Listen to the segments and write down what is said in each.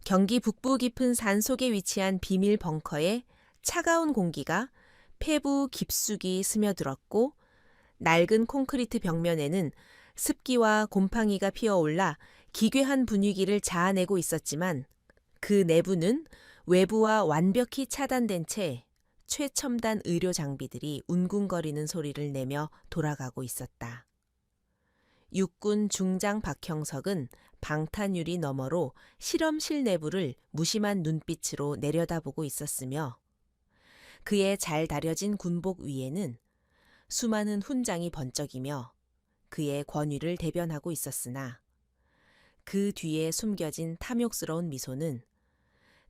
경기 북부 깊은 산 속에 위치한 비밀 벙커에 차가운 공기가 폐부 깊숙이 스며들었고 낡은 콘크리트 벽면에는 습기와 곰팡이가 피어올라 기괴한 분위기를 자아내고 있었지만 그 내부는 외부와 완벽히 차단된 채 최첨단 의료 장비들이 웅궁거리는 소리를 내며 돌아가고 있었다. 육군 중장 박형석은 방탄유리 너머로 실험실 내부를 무심한 눈빛으로 내려다보고 있었으며 그의 잘 다려진 군복 위에는 수많은 훈장이 번쩍이며 그의 권위를 대변하고 있었으나 그 뒤에 숨겨진 탐욕스러운 미소는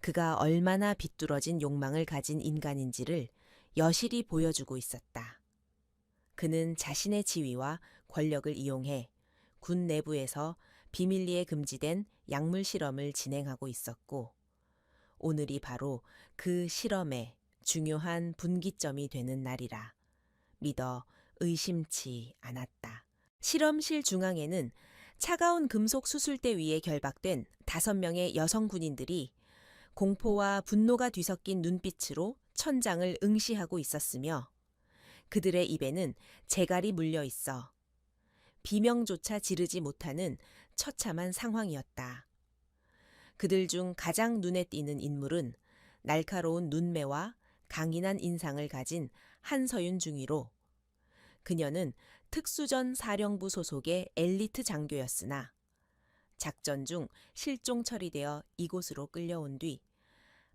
그가 얼마나 비뚤어진 욕망을 가진 인간인지를 여실히 보여주고 있었다. 그는 자신의 지위와 권력을 이용해 군 내부에서 비밀리에 금지된 약물 실험을 진행하고 있었고 오늘이 바로 그 실험의 중요한 분기점이 되는 날이라 믿어 의심치 않았다. 실험실 중앙에는 차가운 금속 수술대 위에 결박된 5명의 여성 군인들이 공포와 분노가 뒤섞인 눈빛으로 천장을 응시하고 있었으며 그들의 입에는 재갈이 물려 있어 비명조차 지르지 못하는 처참한 상황이었다. 그들 중 가장 눈에 띄는 인물은 날카로운 눈매와 강인한 인상을 가진 한서윤 중위로 그녀는 특수전 사령부 소속의 엘리트 장교였으나 작전 중 실종 처리되어 이곳으로 끌려온 뒤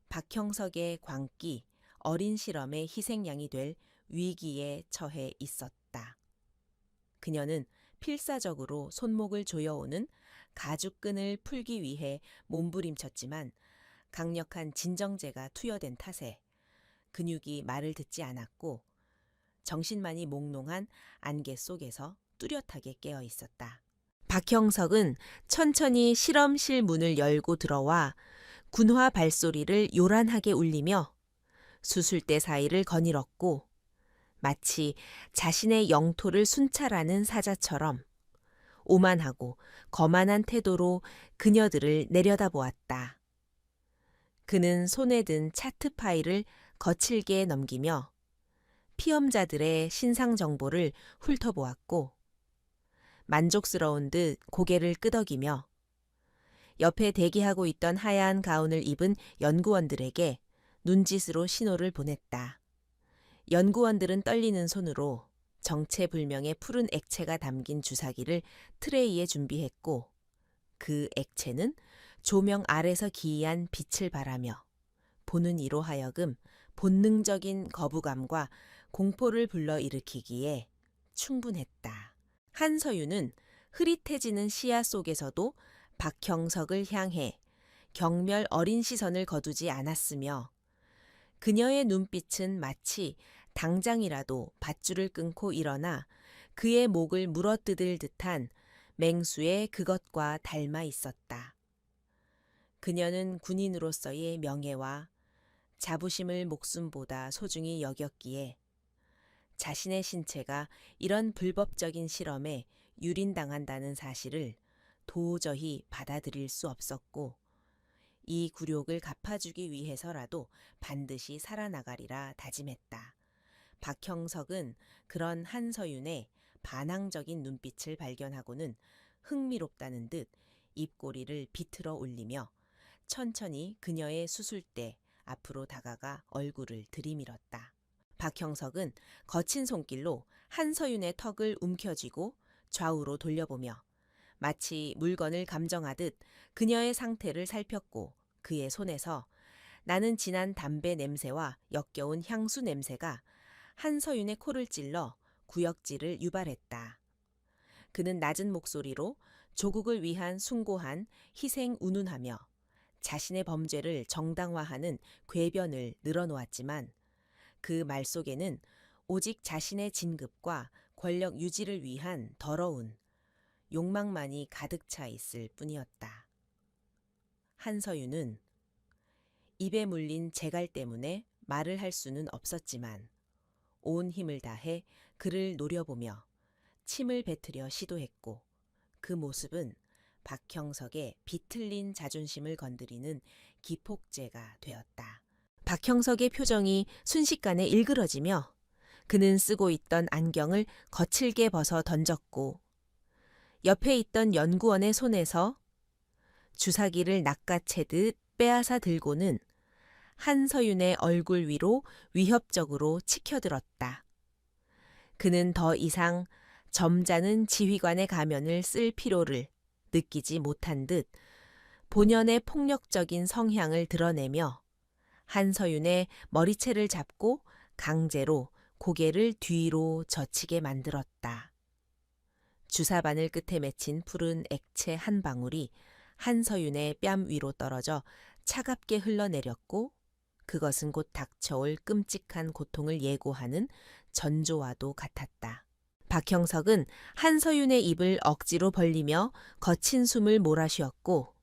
박형석의 광기, 어린 실험의 희생양이 될 위기에 처해 있었다. 그녀는 필사적으로 손목을 조여오는 가죽끈을 풀기 위해 몸부림쳤지만 강력한 진정제가 투여된 탓에 근육이 말을 듣지 않았고 정신만이 몽롱한 안개 속에서 뚜렷하게 깨어 있었다. 박형석은 천천히 실험실 문을 열고 들어와 군화 발소리를 요란하게 울리며 수술대 사이를 거닐었고 마치 자신의 영토를 순찰하는 사자처럼 오만하고 거만한 태도로 그녀들을 내려다보았다. 그는 손에 든 차트 파일을 거칠게 넘기며 피험자들의 신상 정보를 훑어보았고 만족스러운 듯 고개를 끄덕이며 옆에 대기하고 있던 하얀 가운을 입은 연구원들에게 눈짓으로 신호를 보냈다. 연구원들은 떨리는 손으로 정체불명의 푸른 액체가 담긴 주사기를 트레이에 준비했고 그 액체는 조명 아래서 기이한 빛을 발하며 보는 이로 하여금 본능적인 거부감과 공포를 불러일으키기에 충분했다. 한서윤은 흐릿해지는 시야 속에서도 박형석을 향해 경멸 어린 시선을 거두지 않았으며 그녀의 눈빛은 마치 당장이라도 밧줄을 끊고 일어나 그의 목을 물어뜯을 듯한 맹수의 그것과 닮아 있었다. 그녀는 군인으로서의 명예와 자부심을 목숨보다 소중히 여겼기에 자신의 신체가 이런 불법적인 실험에 유린당한다는 사실을 도저히 받아들일 수 없었고 이 굴욕을 갚아주기 위해서라도 반드시 살아나가리라 다짐했다. 박형석은 그런 한서윤의 반항적인 눈빛을 발견하고는 흥미롭다는 듯 입꼬리를 비틀어 올리며 천천히 그녀의 수술대 앞으로 다가가 얼굴을 들이밀었다. 박형석은 거친 손길로 한서윤의 턱을 움켜쥐고 좌우로 돌려보며 마치 물건을 감정하듯 그녀의 상태를 살폈고 그의 손에서 나는 진한 담배 냄새와 역겨운 향수 냄새가 한서윤의 코를 찔러 구역질을 유발했다. 그는 낮은 목소리로 조국을 위한 숭고한 희생 운운하며 자신의 범죄를 정당화하는 궤변을 늘어놓았지만 그 말 속에는 오직 자신의 진급과 권력 유지를 위한 더러운 욕망만이 가득 차 있을 뿐이었다. 한서윤은 입에 물린 재갈 때문에 말을 할 수는 없었지만 온 힘을 다해 그를 노려보며 침을 뱉으려 시도했고 그 모습은 박형석의 비틀린 자존심을 건드리는 기폭제가 되었다. 박형석의 표정이 순식간에 일그러지며 그는 쓰고 있던 안경을 거칠게 벗어 던졌고 옆에 있던 연구원의 손에서 주사기를 낚아채듯 빼앗아 들고는 한서윤의 얼굴 위로 위협적으로 치켜들었다. 그는 더 이상 점잖은 지휘관의 가면을 쓸 필요를 느끼지 못한 듯 본연의 폭력적인 성향을 드러내며 한서윤의 머리채를 잡고 강제로 고개를 뒤로 젖히게 만들었다. 주사바늘 끝에 맺힌 푸른 액체 한 방울이 한서윤의 뺨 위로 떨어져 차갑게 흘러내렸고 그것은 곧 닥쳐올 끔찍한 고통을 예고하는 전조와도 같았다. 박형석은 한서윤의 입을 억지로 벌리며 거친 숨을 몰아쉬었고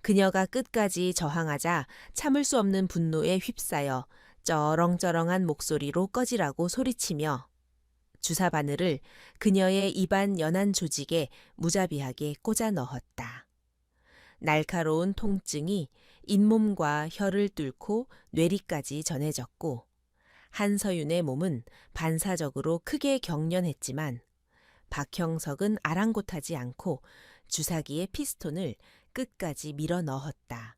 그녀가 끝까지 저항하자 참을 수 없는 분노에 휩싸여 쩌렁쩌렁한 목소리로 꺼지라고 소리치며 주사바늘을 그녀의 입안 연한 조직에 무자비하게 꽂아 넣었다. 날카로운 통증이 잇몸과 혀를 뚫고 뇌리까지 전해졌고 한서윤의 몸은 반사적으로 크게 경련했지만 박형석은 아랑곳하지 않고 주사기의 피스톤을 끝까지 밀어 넣었다.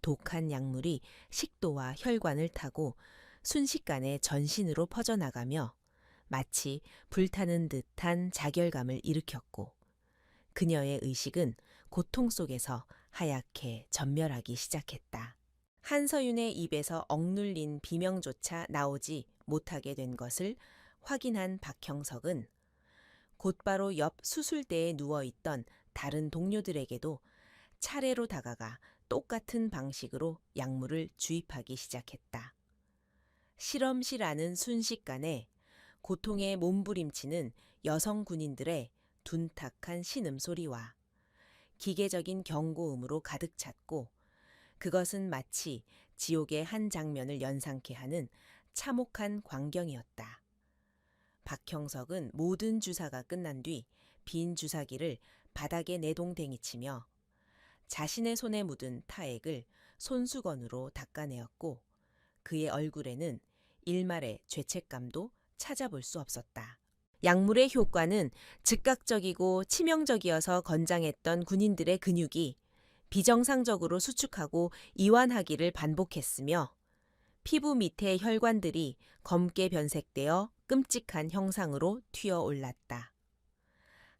독한 약물이 식도와 혈관을 타고 순식간에 전신으로 퍼져나가며 마치 불타는 듯한 자결감을 일으켰고 그녀의 의식은 고통 속에서 하얗게 전멸하기 시작했다. 한서윤의 입에서 억눌린 비명조차 나오지 못하게 된 것을 확인한 박형석은 곧바로 옆 수술대에 누워있던 다른 동료들에게도 차례로 다가가 똑같은 방식으로 약물을 주입하기 시작했다. 실험실 안은 순식간에 고통에 몸부림치는 여성 군인들의 둔탁한 신음소리와 기계적인 경고음으로 가득 찼고 그것은 마치 지옥의 한 장면을 연상케 하는 참혹한 광경이었다. 박형석은 모든 주사가 끝난 뒤 빈 주사기를 바닥에 내동댕이치며 자신의 손에 묻은 타액을 손수건으로 닦아내었고 그의 얼굴에는 일말의 죄책감도 찾아볼 수 없었다. 약물의 효과는 즉각적이고 치명적이어서 건장했던 군인들의 근육이 비정상적으로 수축하고 이완하기를 반복했으며 피부 밑의 혈관들이 검게 변색되어 끔찍한 형상으로 튀어올랐다.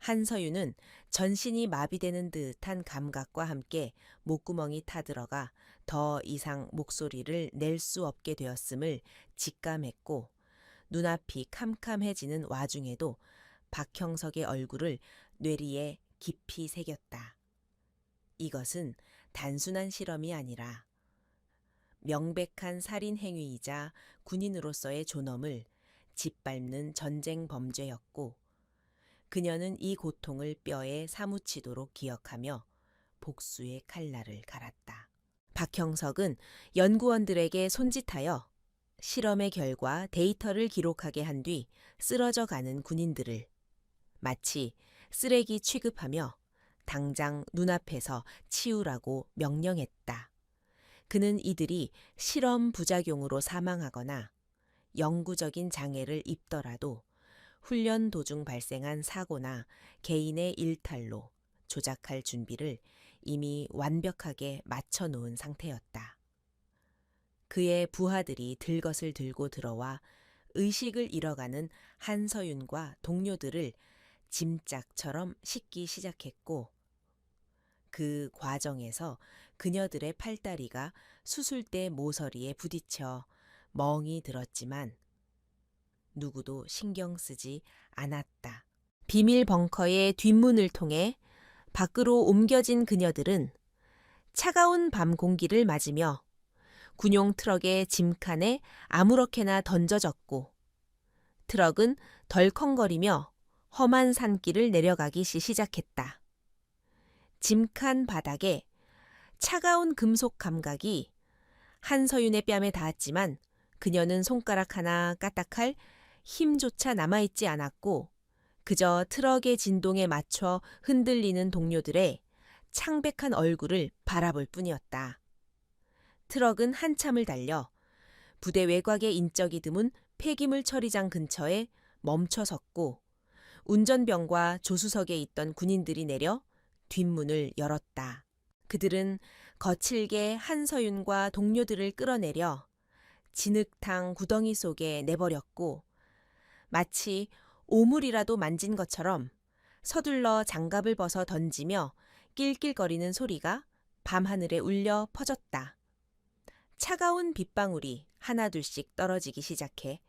한서윤은 전신이 마비되는 듯한 감각과 함께 목구멍이 타들어가 더 이상 목소리를 낼 수 없게 되었음을 직감했고 눈앞이 캄캄해지는 와중에도 박형석의 얼굴을 뇌리에 깊이 새겼다. 이것은 단순한 실험이 아니라 명백한 살인 행위이자 군인으로서의 존엄을 짓밟는 전쟁 범죄였고 그녀는 이 고통을 뼈에 사무치도록 기억하며 복수의 칼날을 갈았다. 박형석은 연구원들에게 손짓하여 실험의 결과 데이터를 기록하게 한 뒤 쓰러져 가는 군인들을 마치 쓰레기 취급하며 당장 눈앞에서 치우라고 명령했다. 그는 이들이 실험 부작용으로 사망하거나 영구적인 장애를 입더라도 훈련 도중 발생한 사고나 개인의 일탈로 조작할 준비를 이미 완벽하게 맞춰 놓은 상태였다. 그의 부하들이 들것을 들고 들어와 의식을 잃어가는 한서윤과 동료들을 짐짝처럼 싣기 시작했고 그 과정에서 그녀들의 팔다리가 수술대 모서리에 부딪혀 멍이 들었지만 누구도 신경 쓰지 않았다. 비밀 벙커의 뒷문을 통해 밖으로 옮겨진 그녀들은 차가운 밤 공기를 맞으며 군용 트럭의 짐칸에 아무렇게나 던져졌고 트럭은 덜컹거리며 험한 산길을 내려가기 시작했다. 짐칸 바닥에 차가운 금속 감각이 한서윤의 뺨에 닿았지만 그녀는 손가락 하나 까딱할 힘조차 남아있지 않았고 그저 트럭의 진동에 맞춰 흔들리는 동료들의 창백한 얼굴을 바라볼 뿐이었다. 트럭은 한참을 달려 부대 외곽의 인적이 드문 폐기물 처리장 근처에 멈춰 섰고 운전병과 조수석에 있던 군인들이 내려 뒷문을 열었다. 그들은 거칠게 한서윤과 동료들을 끌어내려 진흙탕 구덩이 속에 내버렸고 마치 오물이라도 만진 것처럼 서둘러 장갑을 벗어 던지며 낄낄거리는 소리가 밤하늘에 울려 퍼졌다. 차가운 빗방울이 하나둘씩 떨어지기 시작해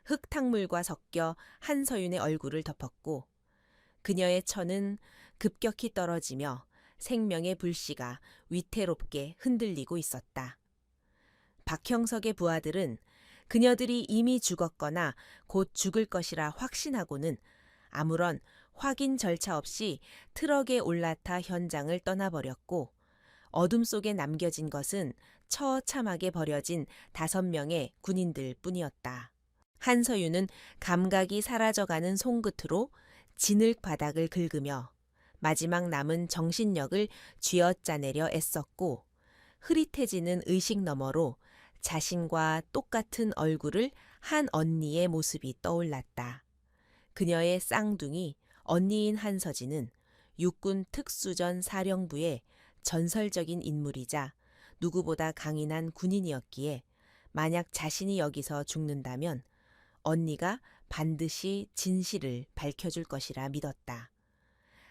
흙탕물과 섞여 한서윤의 얼굴을 덮었고 그녀의 처는 급격히 떨어지며 생명의 불씨가 위태롭게 흔들리고 있었다. 박형석의 부하들은 그녀들이 이미 죽었거나 곧 죽을 것이라 확신하고는 아무런 확인 절차 없이 트럭에 올라타 현장을 떠나버렸고 어둠 속에 남겨진 것은 처참하게 버려진 5명의 군인들 뿐이었다. 한서윤은 감각이 사라져가는 손끝으로 진흙 바닥을 긁으며 마지막 남은 정신력을 쥐어짜내려 애썼고 흐릿해지는 의식 너머로 자신과 똑같은 얼굴을 한 언니의 모습이 떠올랐다. 그녀의 쌍둥이 언니인 한서진은 육군 특수전 사령부의 전설적인 인물이자 누구보다 강인한 군인이었기에 만약 자신이 여기서 죽는다면 언니가 반드시 진실을 밝혀줄 것이라 믿었다.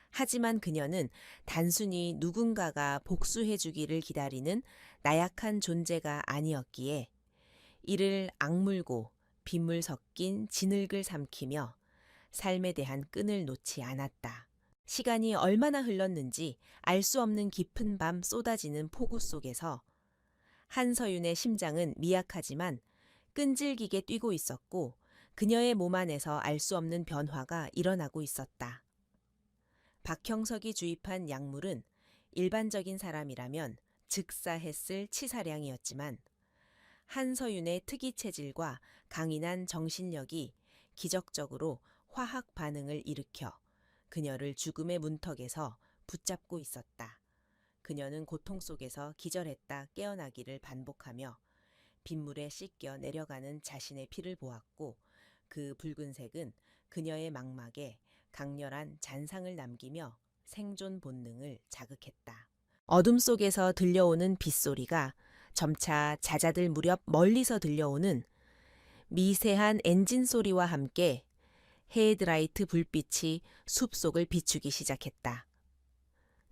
하지만 그녀는 단순히 누군가가 복수해주기를 기다리는 나약한 존재가 아니었기에 이를 악물고 빗물 섞인 진흙을 삼키며 삶에 대한 끈을 놓지 않았다. 시간이 얼마나 흘렀는지 알 수 없는 깊은 밤 쏟아지는 폭우 속에서 한서윤의 심장은 미약하지만 끈질기게 뛰고 있었고 그녀의 몸 안에서 알 수 없는 변화가 일어나고 있었다. 박형석이 주입한 약물은 일반적인 사람이라면 즉사했을 치사량이었지만 한서윤의 특이 체질과 강인한 정신력이 기적적으로 화학 반응을 일으켜 그녀를 죽음의 문턱에서 붙잡고 있었다. 그녀는 고통 속에서 기절했다 깨어나기를 반복하며 빗물에 씻겨 내려가는 자신의 피를 보았고 그 붉은색은 그녀의 망막에 강렬한 잔상을 남기며 생존 본능을 자극했다. 어둠 속에서 들려오는 빗소리가 점차 잦아들 무렵 멀리서 들려오는 미세한 엔진 소리와 함께 헤드라이트 불빛이 숲속을 비추기 시작했다.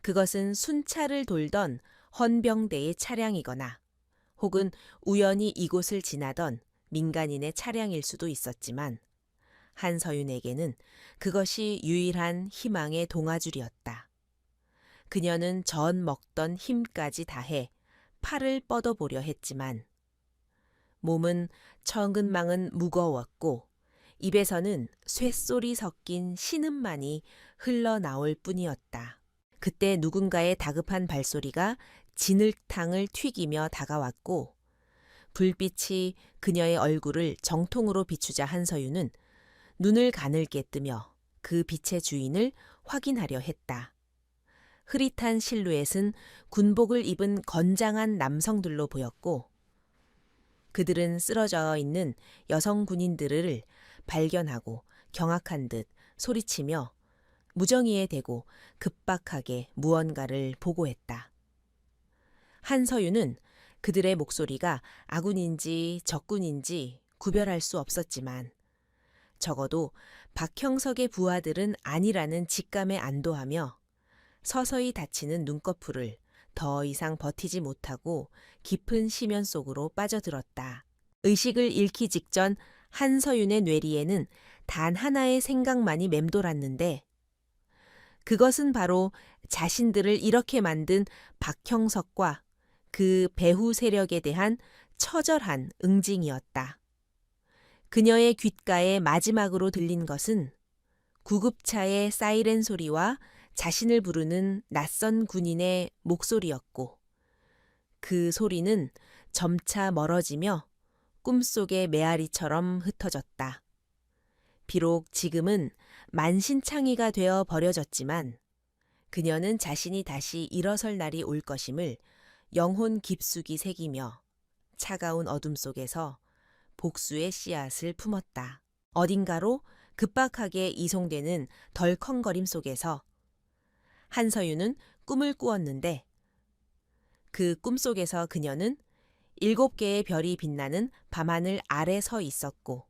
그것은 순찰을 돌던 헌병대의 차량이거나 혹은 우연히 이곳을 지나던 민간인의 차량일 수도 있었지만 한서윤에게는 그것이 유일한 희망의 동아줄이었다. 그녀는 전 먹던 힘까지 다해 팔을 뻗어보려 했지만 몸은 천근망은 무거웠고 입에서는 쇳소리 섞인 신음만이 흘러나올 뿐이었다. 그때 누군가의 다급한 발소리가 진흙탕을 튀기며 다가왔고 불빛이 그녀의 얼굴을 정통으로 비추자 한서윤은 눈을 가늘게 뜨며 그 빛의 주인을 확인하려 했다. 흐릿한 실루엣은 군복을 입은 건장한 남성들로 보였고 그들은 쓰러져 있는 여성 군인들을 발견하고 경악한 듯 소리치며 무정위에 대고 급박하게 무언가를 보고했다. 한서윤은 그들의 목소리가 아군인지 적군인지 구별할 수 없었지만 적어도 박형석의 부하들은 아니라는 직감에 안도하며 서서히 닫히는 눈꺼풀을 더 이상 버티지 못하고 깊은 심연 속으로 빠져들었다. 의식을 잃기 직전 한서윤의 뇌리에는 단 하나의 생각만이 맴돌았는데 그것은 바로 자신들을 이렇게 만든 박형석과 그 배후 세력에 대한 처절한 응징이었다. 그녀의 귓가에 마지막으로 들린 것은 구급차의 사이렌 소리와 자신을 부르는 낯선 군인의 목소리였고 그 소리는 점차 멀어지며 꿈속의 메아리처럼 흩어졌다. 비록 지금은 만신창이가 되어 버려졌지만 그녀는 자신이 다시 일어설 날이 올 것임을 영혼 깊숙이 새기며 차가운 어둠 속에서 복수의 씨앗을 품었다. 어딘가로 급박하게 이송되는 덜컹거림 속에서 한서윤은 꿈을 꾸었는데 그 꿈속에서 그녀는 7개의 별이 빛나는 밤하늘 아래 서 있었고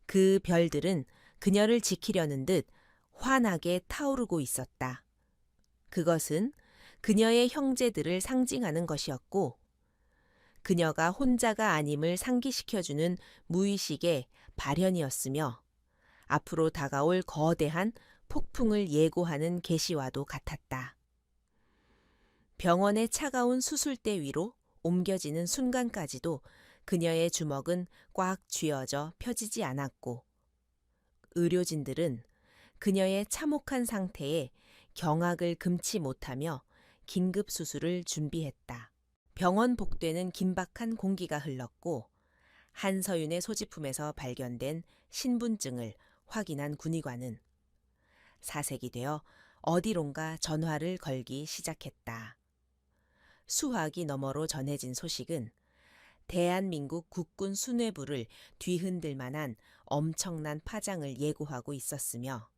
그 별들은 그녀를 지키려는 듯 환하게 타오르고 있었다. 그것은 그녀의 형제들을 상징하는 것이었고 그녀가 혼자가 아님을 상기시켜주는 무의식의 발현이었으며 앞으로 다가올 거대한 폭풍을 예고하는 계시와도 같았다. 병원의 차가운 수술대 위로 옮겨지는 순간까지도 그녀의 주먹은 꽉 쥐어져 펴지지 않았고 의료진들은 그녀의 참혹한 상태에 경악을 금치 못하며 긴급 수술을 준비했다. 병원 복도에는 긴박한 공기가 흘렀고 한서윤의 소지품에서 발견된 신분증을 확인한 군의관은 사색이 되어 어디론가 전화를 걸기 시작했다. 수화기 너머로 전해진 소식은 대한민국 국군 수뇌부를 뒤흔들 만한 엄청난 파장을 예고하고 있었으며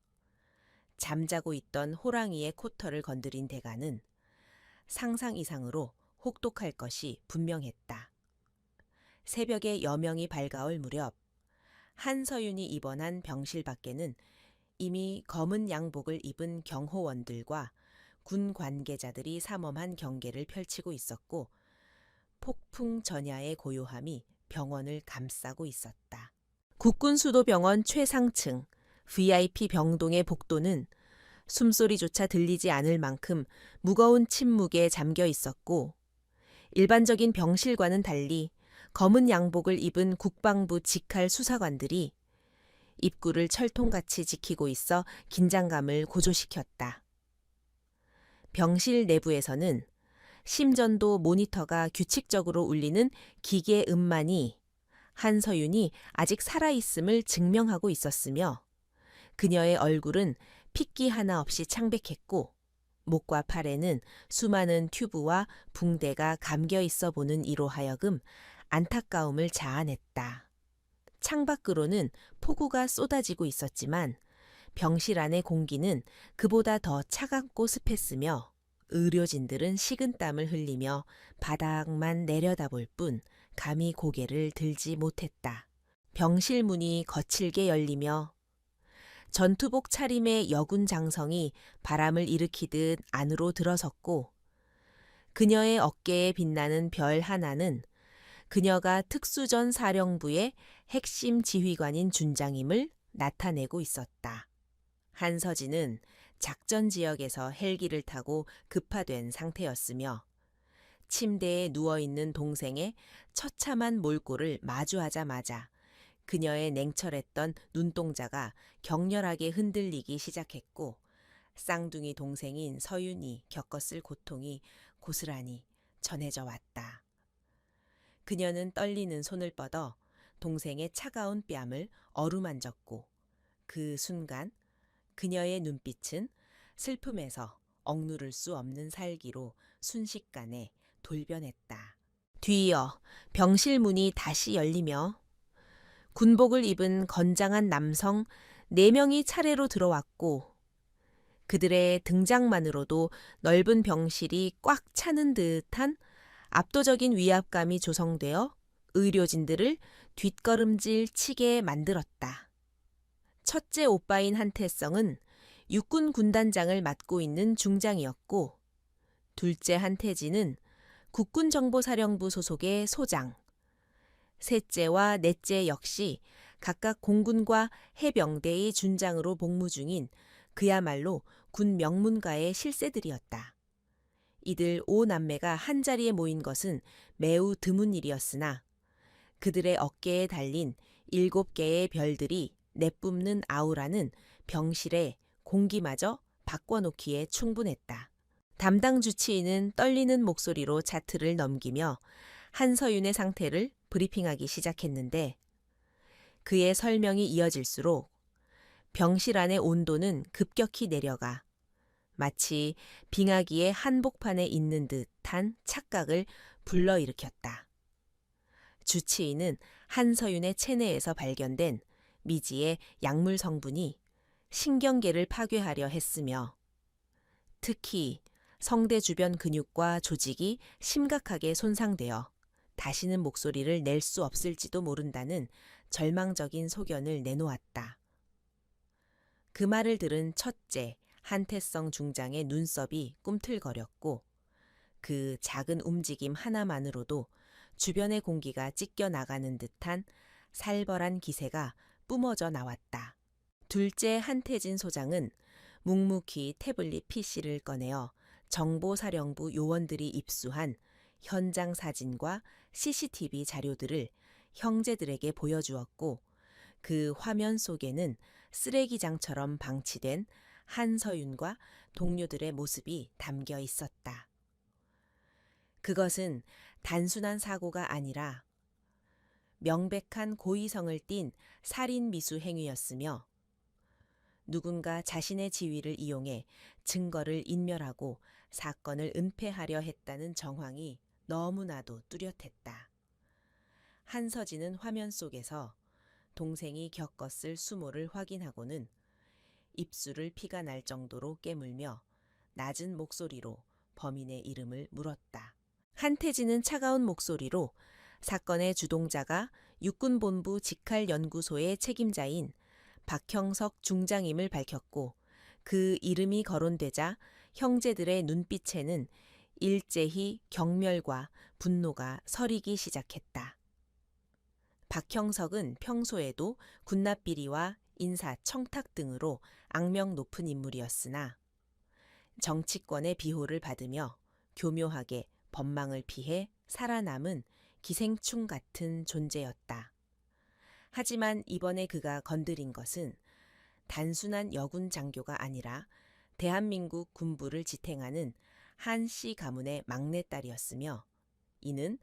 잠자고 있던 호랑이의 코털을 건드린 대가는 상상 이상으로 혹독할 것이 분명했다. 새벽에 여명이 밝아올 무렵 한서윤이 입원한 병실 밖에는 이미 검은 양복을 입은 경호원들과 군 관계자들이 삼엄한 경계를 펼치고 있었고 폭풍 전야의 고요함이 병원을 감싸고 있었다. 국군수도병원 최상층 VIP 병동의 복도는 숨소리조차 들리지 않을 만큼 무거운 침묵에 잠겨 있었고 일반적인 병실과는 달리 검은 양복을 입은 국방부 직할 수사관들이 입구를 철통같이 지키고 있어 긴장감을 고조시켰다. 병실 내부에서는 심전도 모니터가 규칙적으로 울리는 기계 음만이 한서윤이 아직 살아있음을 증명하고 있었으며 그녀의 얼굴은 핏기 하나 없이 창백했고 목과 팔에는 수많은 튜브와 붕대가 감겨 있어 보는 이로 하여금 안타까움을 자아냈다. 창밖으로는 폭우가 쏟아지고 있었지만 병실 안의 공기는 그보다 더 차갑고 습했으며 의료진들은 식은땀을 흘리며 바닥만 내려다볼 뿐 감히 고개를 들지 못했다. 병실 문이 거칠게 열리며 전투복 차림의 여군 장성이 바람을 일으키듯 안으로 들어섰고 그녀의 어깨에 빛나는 별 하나는 그녀가 특수전 사령부의 핵심 지휘관인 준장임을 나타내고 있었다. 한서진은 작전 지역에서 헬기를 타고 급파된 상태였으며 침대에 누워있는 동생의 처참한 몰골을 마주하자마자 그녀의 냉철했던 눈동자가 격렬하게 흔들리기 시작했고 쌍둥이 동생인 서윤이 겪었을 고통이 고스란히 전해져 왔다. 그녀는 떨리는 손을 뻗어 동생의 차가운 뺨을 어루만졌고 그 순간 그녀의 눈빛은 슬픔에서 억누를 수 없는 살기로 순식간에 돌변했다. 뒤이어 병실 문이 다시 열리며 군복을 입은 건장한 남성 4명이 차례로 들어왔고 그들의 등장만으로도 넓은 병실이 꽉 차는 듯한 압도적인 위압감이 조성되어 의료진들을 뒷걸음질 치게 만들었다. 첫째 오빠인 한태성은 육군 군단장을 맡고 있는 중장이었고 둘째 한태진은 국군정보사령부 소속의 소장, 셋째와 넷째 역시 각각 공군과 해병대의 준장으로 복무 중인 그야말로 군 명문가의 실세들이었다. 이들 5남매가 한자리에 모인 것은 매우 드문 일이었으나 그들의 어깨에 달린 7개의 별들이 내뿜는 아우라는 병실에 공기마저 바꿔놓기에 충분했다. 담당 주치의는 떨리는 목소리로 차트를 넘기며 한서윤의 상태를 브리핑하기 시작했는데 그의 설명이 이어질수록 병실 안의 온도는 급격히 내려가 마치 빙하기의 한복판에 있는 듯한 착각을 불러일으켰다. 주치의는 한서윤의 체내에서 발견된 미지의 약물 성분이 신경계를 파괴하려 했으며 특히 성대 주변 근육과 조직이 심각하게 손상되어 다시는 목소리를 낼 수 없을지도 모른다는 절망적인 소견을 내놓았다. 그 말을 들은 첫째 한태성 중장의 눈썹이 꿈틀거렸고 그 작은 움직임 하나만으로도 주변의 공기가 찢겨 나가는 듯한 살벌한 기세가 뿜어져 나왔다. 둘째 한태진 소장은 묵묵히 태블릿 PC를 꺼내어 정보사령부 요원들이 입수한 현장 사진과 CCTV 자료들을 형제들에게 보여주었고 그 화면 속에는 쓰레기장처럼 방치된 한서윤과 동료들의 모습이 담겨 있었다. 그것은 단순한 사고가 아니라 명백한 고의성을 띤 살인 미수 행위였으며 누군가 자신의 지위를 이용해 증거를 인멸하고 사건을 은폐하려 했다는 정황이 너무나도 뚜렷했다. 한서진은 화면 속에서 동생이 겪었을 수모를 확인하고는 입술을 피가 날 정도로 깨물며 낮은 목소리로 범인의 이름을 물었다. 한태진은 차가운 목소리로 사건의 주동자가 육군본부 직할연구소의 책임자인 박형석 중장임을 밝혔고 그 이름이 거론되자 형제들의 눈빛에는 일제히 경멸과 분노가 서리기 시작했다. 박형석은 평소에도 군납비리와 인사 청탁 등으로 악명 높은 인물이었으나 정치권의 비호를 받으며 교묘하게 법망을 피해 살아남은 기생충 같은 존재였다. 하지만 이번에 그가 건드린 것은 단순한 여군 장교가 아니라 대한민국 군부를 지탱하는 한씨 가문의 막내딸이었으며 이는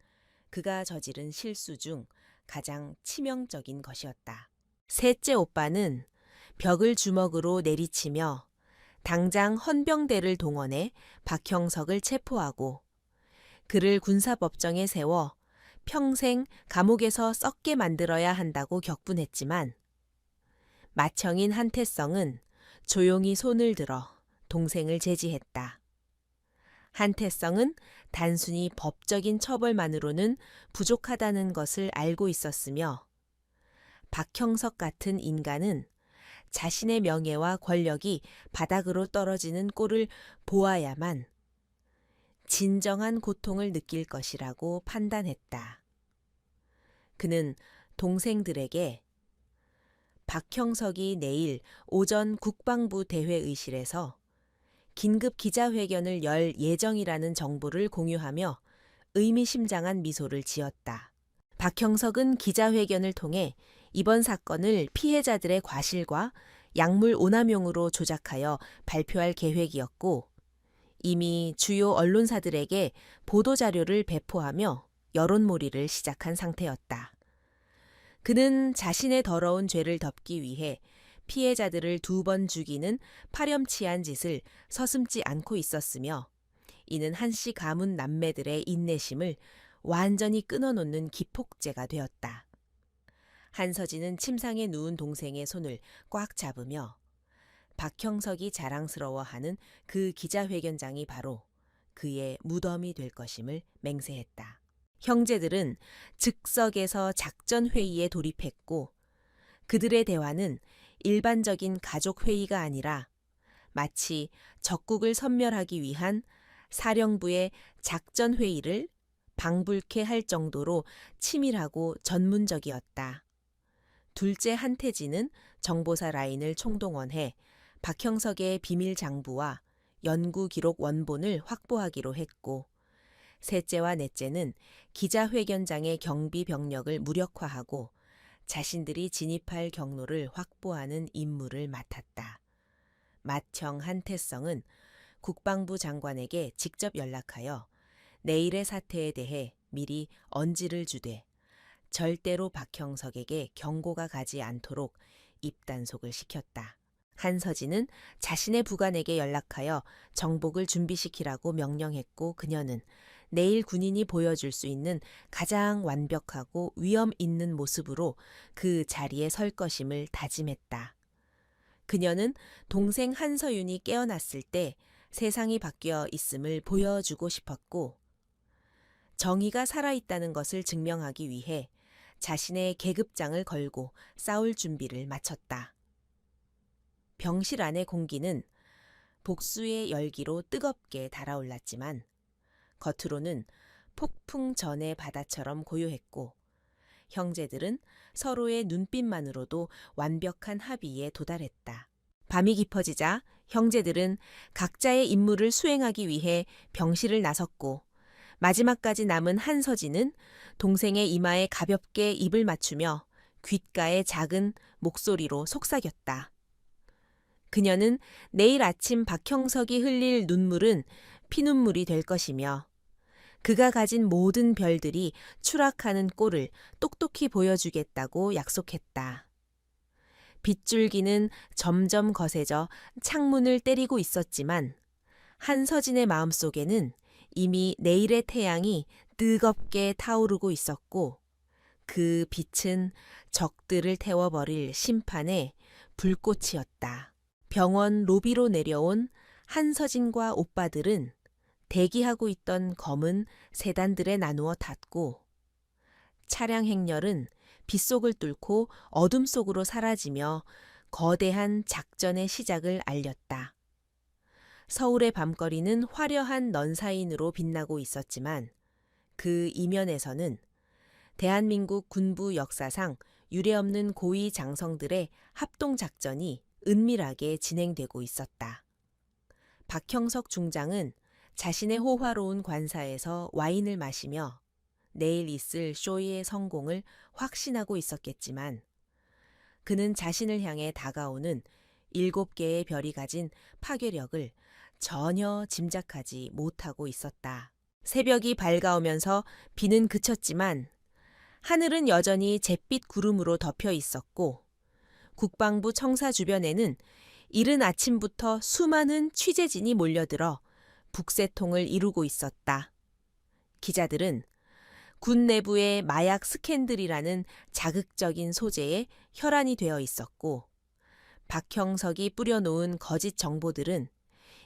그가 저지른 실수 중 가장 치명적인 것이었다. 셋째 오빠는 벽을 주먹으로 내리치며 당장 헌병대를 동원해 박형석을 체포하고 그를 군사법정에 세워 평생 감옥에서 썩게 만들어야 한다고 격분했지만 맏형인 한태성은 조용히 손을 들어 동생을 제지했다. 한태성은 단순히 법적인 처벌만으로는 부족하다는 것을 알고 있었으며 박형석 같은 인간은 자신의 명예와 권력이 바닥으로 떨어지는 꼴을 보아야만 진정한 고통을 느낄 것이라고 판단했다. 그는 동생들에게 박형석이 내일 오전 국방부 대회의실에서 긴급 기자회견을 열 예정이라는 정보를 공유하며 의미심장한 미소를 지었다. 박형석은 기자회견을 통해 이번 사건을 피해자들의 과실과 약물 오남용으로 조작하여 발표할 계획이었고 이미 주요 언론사들에게 보도자료를 배포하며 여론몰이를 시작한 상태였다. 그는 자신의 더러운 죄를 덮기 위해 피해자들을 2번 죽이는 파렴치한 짓을 서슴지 않고 있었으며 이는 한씨 가문 남매들의 인내심을 완전히 끊어놓는 기폭제가 되었다. 한서진은 침상에 누운 동생의 손을 꽉 잡으며 박형석이 자랑스러워하는 그 기자회견장이 바로 그의 무덤이 될 것임을 맹세했다. 형제들은 즉석에서 작전회의에 돌입했고 그들의 대화는 일반적인 가족회의가 아니라 마치 적국을 섬멸하기 위한 사령부의 작전회의를 방불케 할 정도로 치밀하고 전문적이었다. 둘째 한태진은 정보사 라인을 총동원해 박형석의 비밀 장부와 연구 기록 원본을 확보하기로 했고 셋째와 넷째는 기자회견장의 경비 병력을 무력화하고 자신들이 진입할 경로를 확보하는 임무를 맡았다. 맏형 한태성은 국방부 장관에게 직접 연락하여 내일의 사태에 대해 미리 언지를 주되 절대로 박형석에게 경고가 가지 않도록 입단속을 시켰다. 한서진은 자신의 부관에게 연락하여 정복을 준비시키라고 명령했고 그녀는 내일 군인이 보여줄 수 있는 가장 완벽하고 위험 있는 모습으로 그 자리에 설 것임을 다짐했다. 그녀는 동생 한서윤이 깨어났을 때 세상이 바뀌어 있음을 보여주고 싶었고 정의가 살아있다는 것을 증명하기 위해 자신의 계급장을 걸고 싸울 준비를 마쳤다. 병실 안의 공기는 복수의 열기로 뜨겁게 달아올랐지만 겉으로는 폭풍 전의 바다처럼 고요했고 형제들은 서로의 눈빛만으로도 완벽한 합의에 도달했다. 밤이 깊어지자 형제들은 각자의 임무를 수행하기 위해 병실을 나섰고 마지막까지 남은 한서진은 동생의 이마에 가볍게 입을 맞추며 귓가에 작은 목소리로 속삭였다. 그녀는 내일 아침 박형석이 흘릴 눈물은 피눈물이 될 것이며 그가 가진 모든 별들이 추락하는 꼴을 똑똑히 보여주겠다고 약속했다. 빗줄기는 점점 거세져 창문을 때리고 있었지만 한서진의 마음속에는 이미 내일의 태양이 뜨겁게 타오르고 있었고 그 빛은 적들을 태워버릴 심판의 불꽃이었다. 병원 로비로 내려온 한서진과 오빠들은 대기하고 있던 검은 세단들에 나누어 탔고 차량 행렬은 빗속을 뚫고 어둠 속으로 사라지며 거대한 작전의 시작을 알렸다. 서울의 밤거리는 화려한 넌사인으로 빛나고 있었지만 그 이면에서는 대한민국 군부 역사상 유례없는 고위 장성들의 합동작전이 은밀하게 진행되고 있었다. 박형석 중장은 자신의 호화로운 관사에서 와인을 마시며 내일 있을 쇼의 성공을 확신하고 있었겠지만 그는 자신을 향해 다가오는 7개의 별이 가진 파괴력을 전혀 짐작하지 못하고 있었다. 새벽이 밝아오면서 비는 그쳤지만 하늘은 여전히 잿빛 구름으로 덮여 있었고 국방부 청사 주변에는 이른 아침부터 수많은 취재진이 몰려들어 북새통을 이루고 있었다. 기자들은 군 내부의 마약 스캔들이라는 자극적인 소재에 혈안이 되어 있었고 박형석이 뿌려놓은 거짓 정보들은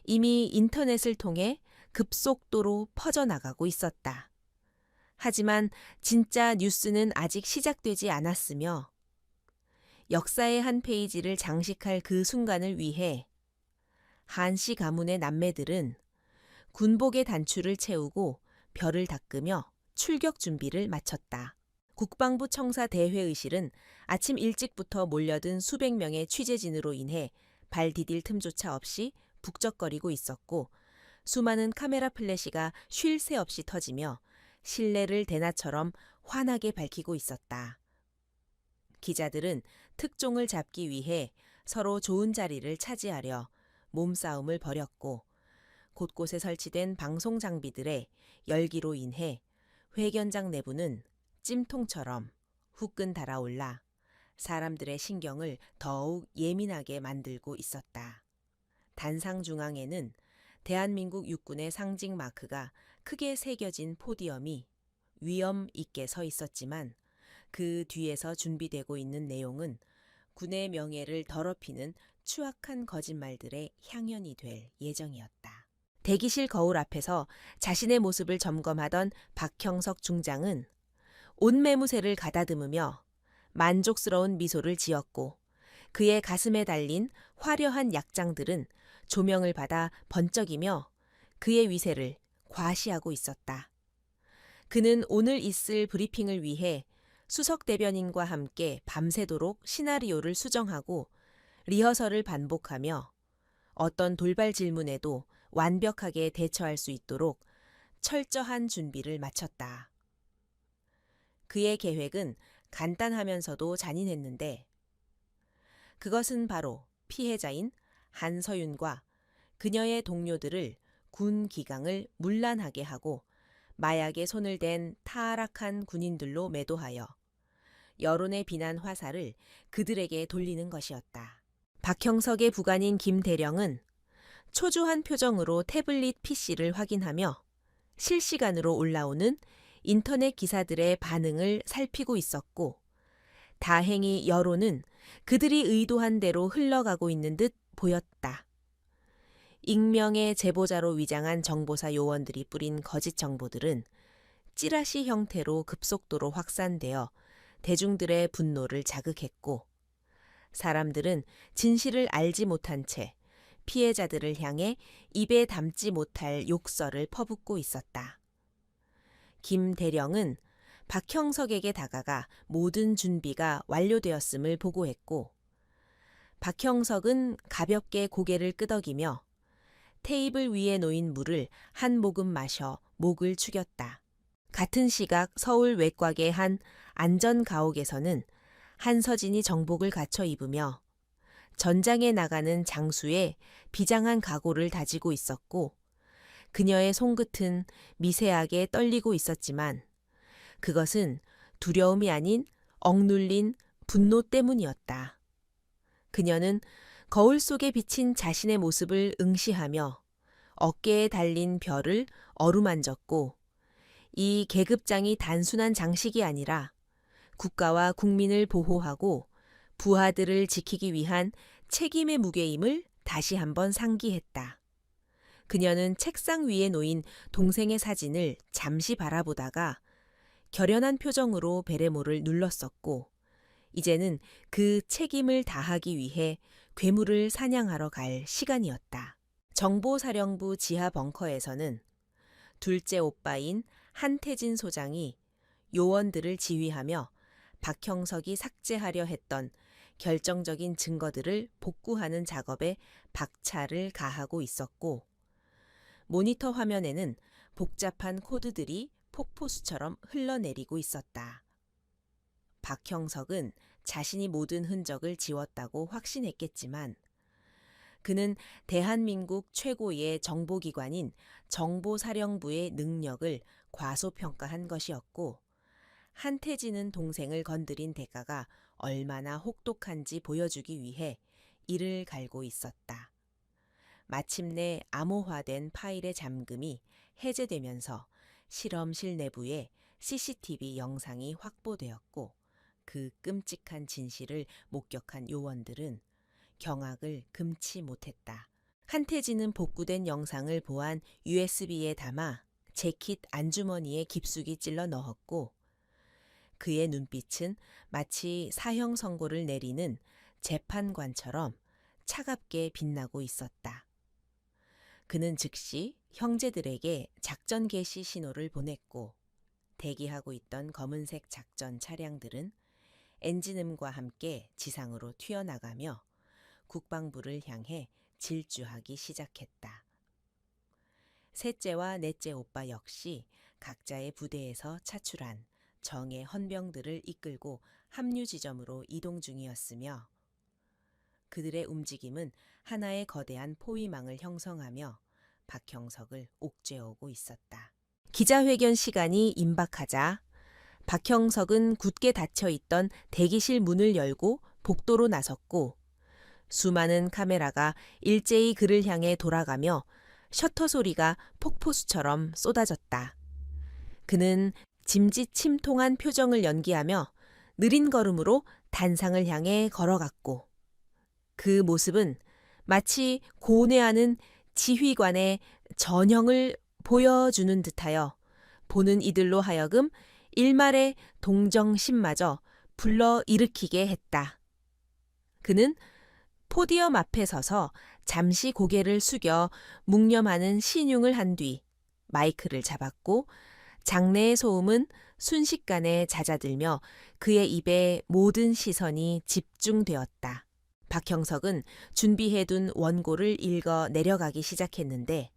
이미 인터넷을 통해 급속도로 퍼져나가고 있었다. 하지만 진짜 뉴스는 아직 시작되지 않았으며 역사의 한 페이지를 장식할 그 순간을 위해 한씨 가문의 남매들은 군복의 단추를 채우고 별을 닦으며 출격 준비를 마쳤다. 국방부 청사 대회의실은 아침 일찍부터 몰려든 수백 명의 취재진으로 인해 발 디딜 틈조차 없이 북적거리고 있었고 수많은 카메라 플래시가 쉴 새 없이 터지며 실내를 대낮처럼 환하게 밝히고 있었다. 기자들은 특종을 잡기 위해 서로 좋은 자리를 차지하려 몸싸움을 벌였고 곳곳에 설치된 방송 장비들의 열기로 인해 회견장 내부는 찜통처럼 후끈 달아올라 사람들의 신경을 더욱 예민하게 만들고 있었다. 단상 중앙에는 대한민국 육군의 상징 마크가 크게 새겨진 포디엄이 위엄 있게 서 있었지만 그 뒤에서 준비되고 있는 내용은 군의 명예를 더럽히는 추악한 거짓말들의 향연이 될 예정이었다. 대기실 거울 앞에서 자신의 모습을 점검하던 박형석 중장은 옷매무새를 가다듬으며 만족스러운 미소를 지었고 그의 가슴에 달린 화려한 약장들은 조명을 받아 번쩍이며 그의 위세를 과시하고 있었다. 그는 오늘 있을 브리핑을 위해 수석 대변인과 함께 밤새도록 시나리오를 수정하고 리허설을 반복하며 어떤 돌발 질문에도 완벽하게 대처할 수 있도록 철저한 준비를 마쳤다. 그의 계획은 간단하면서도 잔인했는데 그것은 바로 피해자인 한서윤과 그녀의 동료들을 군 기강을 문란하게 하고 마약에 손을 댄 타락한 군인들로 매도하여 여론의 비난 화살을 그들에게 돌리는 것이었다. 박형석의 부관인 김대령은 초조한 표정으로 태블릿 PC를 확인하며 실시간으로 올라오는 인터넷 기사들의 반응을 살피고 있었고, 다행히 여론은 그들이 의도한 대로 흘러가고 있는 듯 보였다. 익명의 제보자로 위장한 정보사 요원들이 뿌린 거짓 정보들은 찌라시 형태로 급속도로 확산되어 대중들의 분노를 자극했고, 사람들은 진실을 알지 못한 채 피해자들을 향해 입에 담지 못할 욕설을 퍼붓고 있었다. 김 대령은 박형석에게 다가가 모든 준비가 완료되었음을 보고했고, 박형석은 가볍게 고개를 끄덕이며 테이블 위에 놓인 물을 한 모금 마셔 목을 축였다. 같은 시각 서울 외곽의 한 안전가옥에서는 한서진이 정복을 갖춰 입으며 전장에 나가는 장수의 비장한 각오를 다지고 있었고, 그녀의 손끝은 미세하게 떨리고 있었지만 그것은 두려움이 아닌 억눌린 분노 때문이었다. 그녀는 거울 속에 비친 자신의 모습을 응시하며 어깨에 달린 별을 어루만졌고, 이 계급장이 단순한 장식이 아니라 국가와 국민을 보호하고 부하들을 지키기 위한 책임의 무게임을 다시 한번 상기했다. 그녀는 책상 위에 놓인 동생의 사진을 잠시 바라보다가 결연한 표정으로 베레모를 눌렀었고, 이제는 그 책임을 다하기 위해 괴물을 사냥하러 갈 시간이었다. 정보사령부 지하 벙커에서는 둘째 오빠인 한태진 소장이 요원들을 지휘하며 박형석이 삭제하려 했던 결정적인 증거들을 복구하는 작업에 박차를 가하고 있었고, 모니터 화면에는 복잡한 코드들이 폭포수처럼 흘러내리고 있었다. 박형석은 자신이 모든 흔적을 지웠다고 확신했겠지만, 그는 대한민국 최고의 정보기관인 정보사령부의 능력을 과소평가한 것이었고, 한태진은 동생을 건드린 대가가 얼마나 혹독한지 보여주기 위해 이를 갈고 있었다. 마침내 암호화된 파일의 잠금이 해제되면서 실험실 내부에 CCTV 영상이 확보되었고, 그 끔찍한 진실을 목격한 요원들은 경악을 금치 못했다. 한태진은 복구된 영상을 보안 USB에 담아 재킷 안주머니에 깊숙이 찔러 넣었고, 그의 눈빛은 마치 사형 선고를 내리는 재판관처럼 차갑게 빛나고 있었다. 그는 즉시 형제들에게 작전 개시 신호를 보냈고, 대기하고 있던 검은색 작전 차량들은 엔진음과 함께 지상으로 튀어나가며 국방부를 향해 질주하기 시작했다. 셋째와 넷째 오빠 역시 각자의 부대에서 차출한 정예 헌병들을 이끌고 합류 지점으로 이동 중이었으며, 그들의 움직임은 하나의 거대한 포위망을 형성하며 박형석을 옥죄어오고 있었다. 기자회견 시간이 임박하자 박형석은 굳게 닫혀있던 대기실 문을 열고 복도로 나섰고, 수많은 카메라가 일제히 그를 향해 돌아가며 셔터 소리가 폭포수처럼 쏟아졌다. 그는 짐짓침통한 표정을 연기하며 느린 걸음으로 단상을 향해 걸어갔고, 그 모습은 마치 고뇌하는 지휘관의 전형을 보여주는 듯하여 보는 이들로 하여금 일말의 동정심마저 불러일으키게 했다. 그는 포디엄 앞에 서서 잠시 고개를 숙여 묵념하는 신용을 한 뒤 마이크를 잡았고, 장내의 소음은 순식간에 잦아들며 그의 입에 모든 시선이 집중되었다. 박형석은 준비해둔 원고를 읽어 내려가기 시작했는데,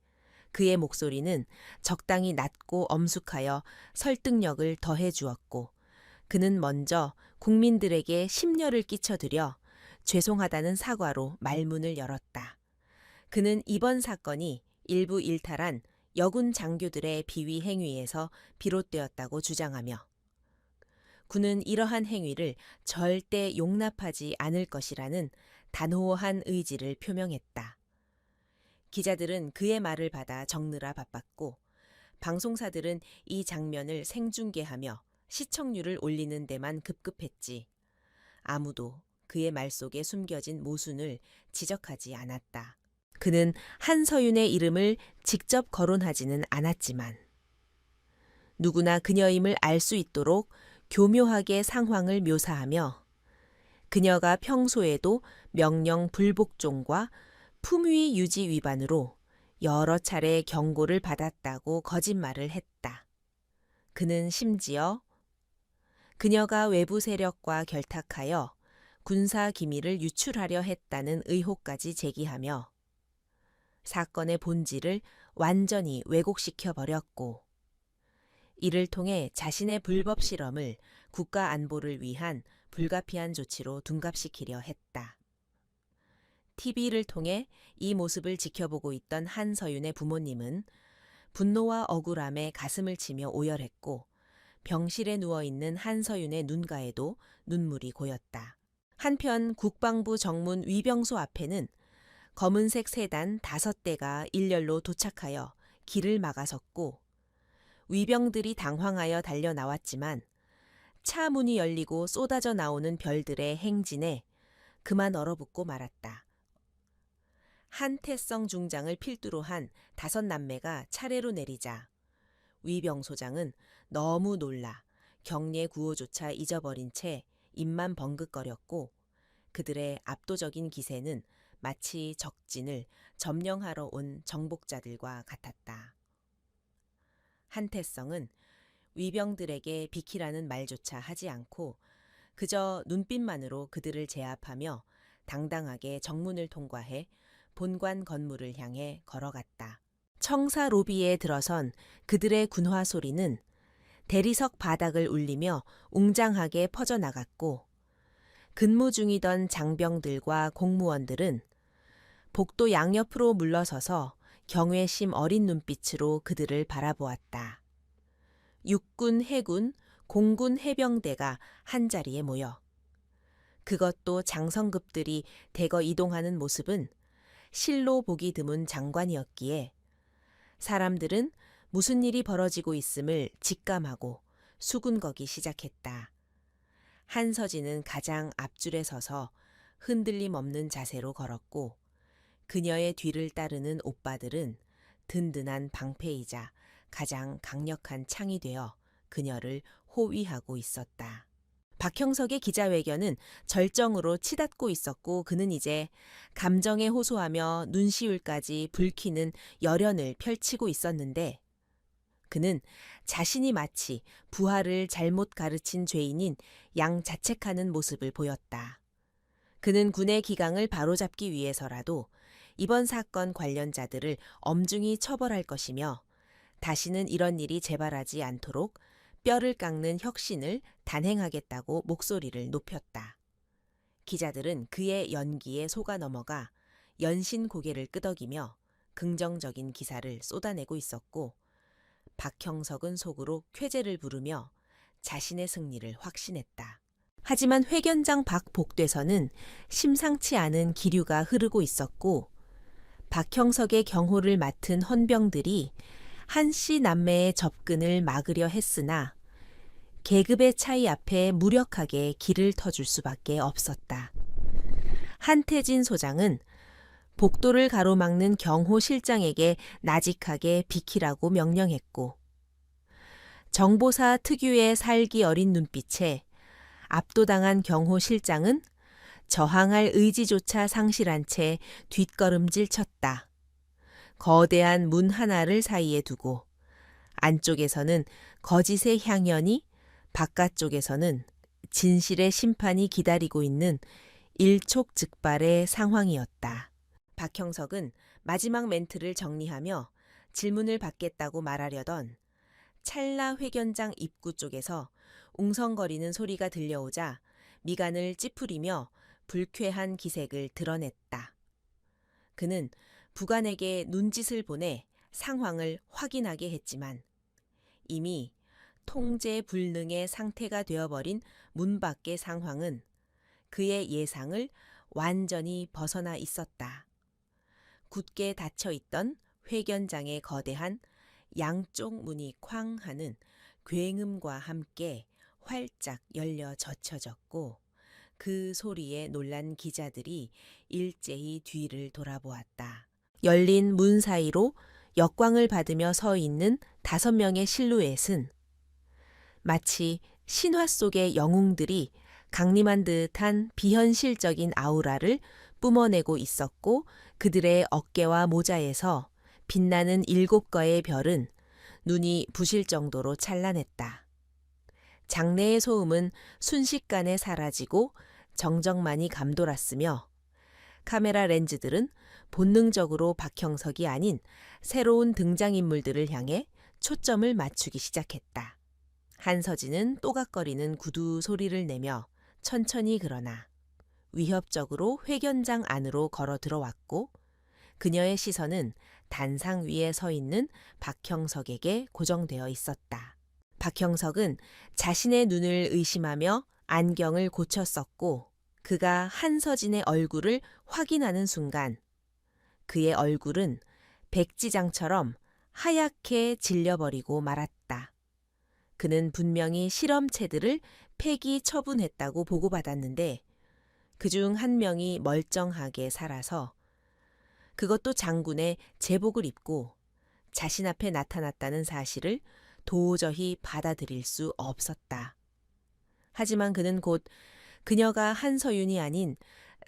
그의 목소리는 적당히 낮고 엄숙하여 설득력을 더해 주었고, 그는 먼저 국민들에게 심려를 끼쳐드려 죄송하다는 사과로 말문을 열었다. 그는 이번 사건이 일부 일탈한 여군 장교들의 비위 행위에서 비롯되었다고 주장하며, 군은 이러한 행위를 절대 용납하지 않을 것이라는 단호한 의지를 표명했다. 기자들은 그의 말을 받아 적느라 바빴고 방송사들은 이 장면을 생중계하며 시청률을 올리는 데만 급급했지. 아무도 그의 말 속에 숨겨진 모순을 지적하지 않았다. 그는 한서윤의 이름을 직접 거론하지는 않았지만 누구나 그녀임을 알 수 있도록 교묘하게 상황을 묘사하며 그녀가 평소에도 명령 불복종과 품위 유지 위반으로 여러 차례 경고를 받았다고 거짓말을 했다. 그는 심지어 그녀가 외부 세력과 결탁하여 군사 기밀을 유출하려 했다는 의혹까지 제기하며 사건의 본질을 완전히 왜곡시켜 버렸고 이를 통해 자신의 불법 실험을 국가 안보를 위한 불가피한 조치로 둔갑시키려 했다. TV를 통해 이 모습을 지켜보고 있던 한서윤의 부모님은 분노와 억울함에 가슴을 치며 오열했고 병실에 누워있는 한서윤의 눈가에도 눈물이 고였다. 한편 국방부 정문 위병소 앞에는 검은색 세단 5대가 일렬로 도착하여 길을 막아섰고 위병들이 당황하여 달려 나왔지만 차 문이 열리고 쏟아져 나오는 별들의 행진에 그만 얼어붙고 말았다. 한태성 중장을 필두로 한 5남매가 차례로 내리자 위병소장은 너무 놀라 경례 구호조차 잊어버린 채 입만 벙긋거렸고 그들의 압도적인 기세는 마치 적진을 점령하러 온 정복자들과 같았다. 한태성은 위병들에게 비키라는 말조차 하지 않고 그저 눈빛만으로 그들을 제압하며 당당하게 정문을 통과해 본관 건물을 향해 걸어갔다. 청사 로비에 들어선 그들의 군화 소리는 대리석 바닥을 울리며 웅장하게 퍼져나갔고 근무 중이던 장병들과 공무원들은 복도 양옆으로 물러서서 경외심 어린 눈빛으로 그들을 바라보았다. 육군, 해군, 공군 해병대가 한자리에 모여 그것도 장성급들이 대거 이동하는 모습은 실로 보기 드문 장관이었기에 사람들은 무슨 일이 벌어지고 있음을 직감하고 수군거기 시작했다. 한서진은 가장 앞줄에 서서 흔들림 없는 자세로 걸었고 그녀의 뒤를 따르는 오빠들은 든든한 방패이자 가장 강력한 창이 되어 그녀를 호위하고 있었다. 박형석의 기자회견은 절정으로 치닫고 있었고 그는 이제 감정에 호소하며 눈시울까지 붉히는 열연을 펼치고 있었는데 그는 자신이 마치 부하를 잘못 가르친 죄인인 양자책하는 모습을 보였다. 그는 군의 기강을 바로잡기 위해서라도 이번 사건 관련자들을 엄중히 처벌할 것이며 다시는 이런 일이 재발하지 않도록 뼈를 깎는 혁신을 단행하겠다고 목소리를 높였다. 기자들은 그의 연기에 속아 넘어가 연신 고개를 끄덕이며 긍정적인 기사를 쏟아내고 있었고 박형석은 속으로 쾌재를 부르며 자신의 승리를 확신했다. 하지만 회견장 밖 복도에서는 심상치 않은 기류가 흐르고 있었고 박형석의 경호를 맡은 헌병들이 한씨 남매의 접근을 막으려 했으나 계급의 차이 앞에 무력하게 길을 터줄 수밖에 없었다. 한태진 소장은 복도를 가로막는 경호실장에게 나직하게 비키라고 명령했고 정보사 특유의 살기 어린 눈빛에 압도당한 경호실장은 저항할 의지조차 상실한 채 뒷걸음질 쳤다. 거대한 문 하나를 사이에 두고 안쪽에서는 거짓의 향연이 바깥쪽에서는 진실의 심판이 기다리고 있는 일촉즉발의 상황이었다. 박형석은 마지막 멘트를 정리하며 질문을 받겠다고 말하려던 찰나 회견장 입구 쪽에서 웅성거리는 소리가 들려오자 미간을 찌푸리며 불쾌한 기색을 드러냈다. 그는 부관에게 눈짓을 보내 상황을 확인하게 했지만 이미 통제 불능의 상태가 되어버린 문 밖의 상황은 그의 예상을 완전히 벗어나 있었다. 굳게 닫혀 있던 회견장의 거대한 양쪽 문이 쾅 하는 굉음과 함께 활짝 열려 젖혀졌고 그 소리에 놀란 기자들이 일제히 뒤를 돌아보았다. 열린 문 사이로 역광을 받으며 서 있는 5명의 실루엣은 마치 신화 속의 영웅들이 강림한 듯한 비현실적인 아우라를 뿜어내고 있었고 그들의 어깨와 모자에서 빛나는 7거의 별은 눈이 부실 정도로 찬란했다. 장내의 소음은 순식간에 사라지고 정적만이 감돌았으며 카메라 렌즈들은 본능적으로 박형석이 아닌 새로운 등장인물들을 향해 초점을 맞추기 시작했다. 한서진은 또각거리는 구두 소리를 내며 천천히 그러나 위협적으로 회견장 안으로 걸어 들어왔고 그녀의 시선은 단상 위에 서 있는 박형석에게 고정되어 있었다. 박형석은 자신의 눈을 의심하며 안경을 고쳐 썼고 그가 한서진의 얼굴을 확인하는 순간 그의 얼굴은 백지장처럼 하얗게 질려버리고 말았다. 그는 분명히 실험체들을 폐기 처분했다고 보고받았는데 그중 한 명이 멀쩡하게 살아서 그것도 장군의 제복을 입고 자신 앞에 나타났다는 사실을 도저히 받아들일 수 없었다. 하지만 그는 곧 그녀가 한서윤이 아닌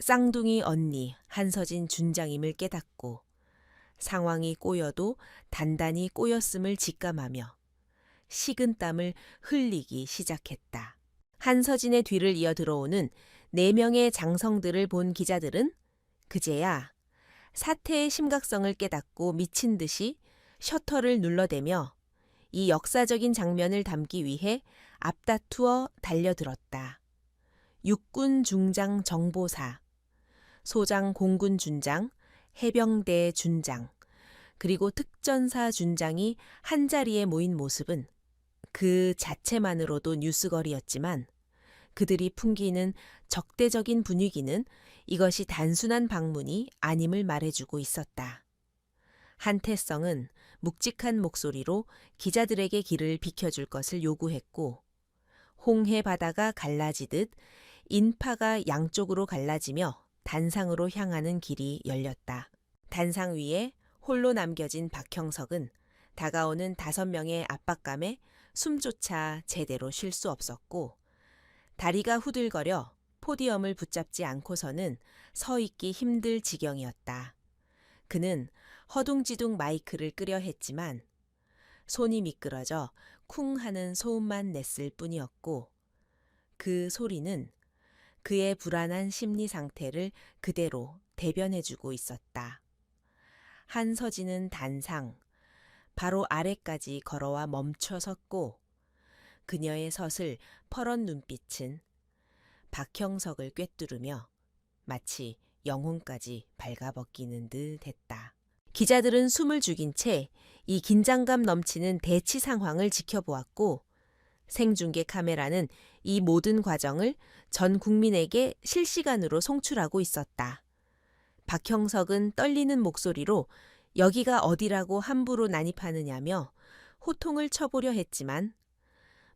쌍둥이 언니 한서진 준장임을 깨닫고 상황이 꼬여도 단단히 꼬였음을 직감하며 식은땀을 흘리기 시작했다. 한서진의 뒤를 이어 들어오는 4명의 장성들을 본 기자들은 그제야 사태의 심각성을 깨닫고 미친 듯이 셔터를 눌러대며 이 역사적인 장면을 담기 위해 앞다투어 달려들었다. 육군 중장 정보사, 소장 공군 준장, 해병대 준장, 그리고 특전사 준장이 한자리에 모인 모습은 그 자체만으로도 뉴스거리였지만 그들이 풍기는 적대적인 분위기는 이것이 단순한 방문이 아님을 말해주고 있었다. 한태성은 묵직한 목소리로 기자들에게 길을 비켜줄 것을 요구했고 홍해 바다가 갈라지듯 인파가 양쪽으로 갈라지며 단상으로 향하는 길이 열렸다. 단상 위에 홀로 남겨진 박형석은 다가오는 5명의 압박감에 숨조차 제대로 쉴 수 없었고 다리가 후들거려 포디엄을 붙잡지 않고서는 서 있기 힘들 지경이었다. 그는 허둥지둥 마이크를 끄려 했지만 손이 미끄러져 쿵 하는 소음만 냈을 뿐이었고 그 소리는 그의 불안한 심리 상태를 그대로 대변해주고 있었다. 한서진은 단상, 바로 아래까지 걸어와 멈춰 섰고 그녀의 서슬 퍼런 눈빛은 박형석을 꿰뚫으며 마치 영혼까지 발가벗기는 듯 했다. 기자들은 숨을 죽인 채 이 긴장감 넘치는 대치 상황을 지켜보았고 생중계 카메라는 이 모든 과정을 전 국민에게 실시간으로 송출하고 있었다. 박형석은 떨리는 목소리로 여기가 어디라고 함부로 난입하느냐며 호통을 쳐보려 했지만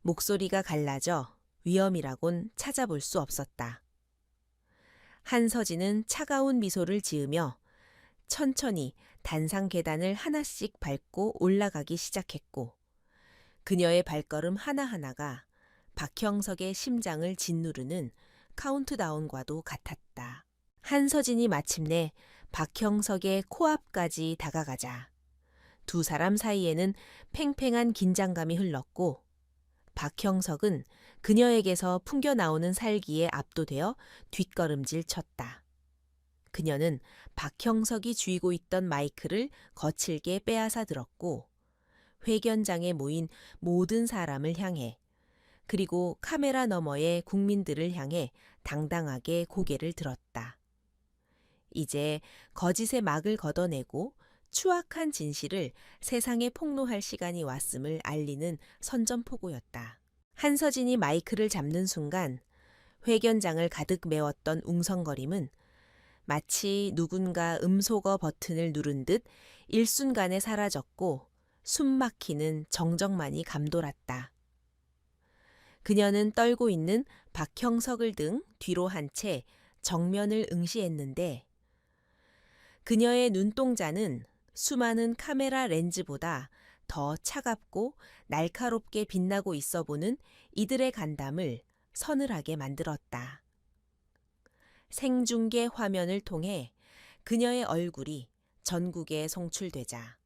목소리가 갈라져 위험이라곤 찾아볼 수 없었다. 한서진은 차가운 미소를 지으며 천천히 단상 계단을 하나씩 밟고 올라가기 시작했고 그녀의 발걸음 하나하나가 박형석의 심장을 짓누르는 카운트다운과도 같았다. 한서진이 마침내 박형석의 코앞까지 다가가자 두 사람 사이에는 팽팽한 긴장감이 흘렀고 박형석은 그녀에게서 풍겨나오는 살기에 압도되어 뒷걸음질 쳤다. 그녀는 박형석이 쥐고 있던 마이크를 거칠게 빼앗아 들었고 회견장에 모인 모든 사람을 향해 그리고 카메라 너머의 국민들을 향해 당당하게 고개를 들었다. 이제 거짓의 막을 걷어내고 추악한 진실을 세상에 폭로할 시간이 왔음을 알리는 선전포고였다. 한서진이 마이크를 잡는 순간 회견장을 가득 메웠던 웅성거림은 마치 누군가 음소거 버튼을 누른 듯 일순간에 사라졌고 숨막히는 정적만이 감돌았다. 그녀는 떨고 있는 박형석을 등 뒤로 한 채 정면을 응시했는데 그녀의 눈동자는 수많은 카메라 렌즈보다 더 차갑고 날카롭게 빛나고 있어 보는 이들의 간담을 서늘하게 만들었다. 생중계 화면을 통해 그녀의 얼굴이 전국에 송출되자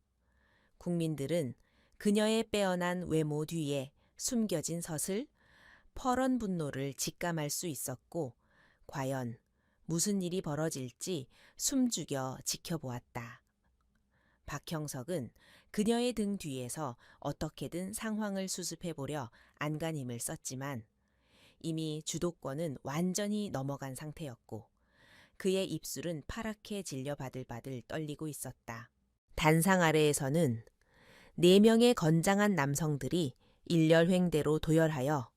국민들은 그녀의 빼어난 외모 뒤에 숨겨진 서슬, 펄언 분노를 직감할 수 있었고 과연 무슨 일이 벌어질지 숨죽여 지켜보았다. 박형석은 그녀의 등 뒤에서 어떻게든 상황을 수습해보려 안간힘을 썼지만 이미 주도권은 완전히 넘어간 상태였고 그의 입술은 파랗게 질려 바들바들 떨리고 있었다. 단상 아래에서는 4명의 건장한 남성들이 일렬횡대로 도열하여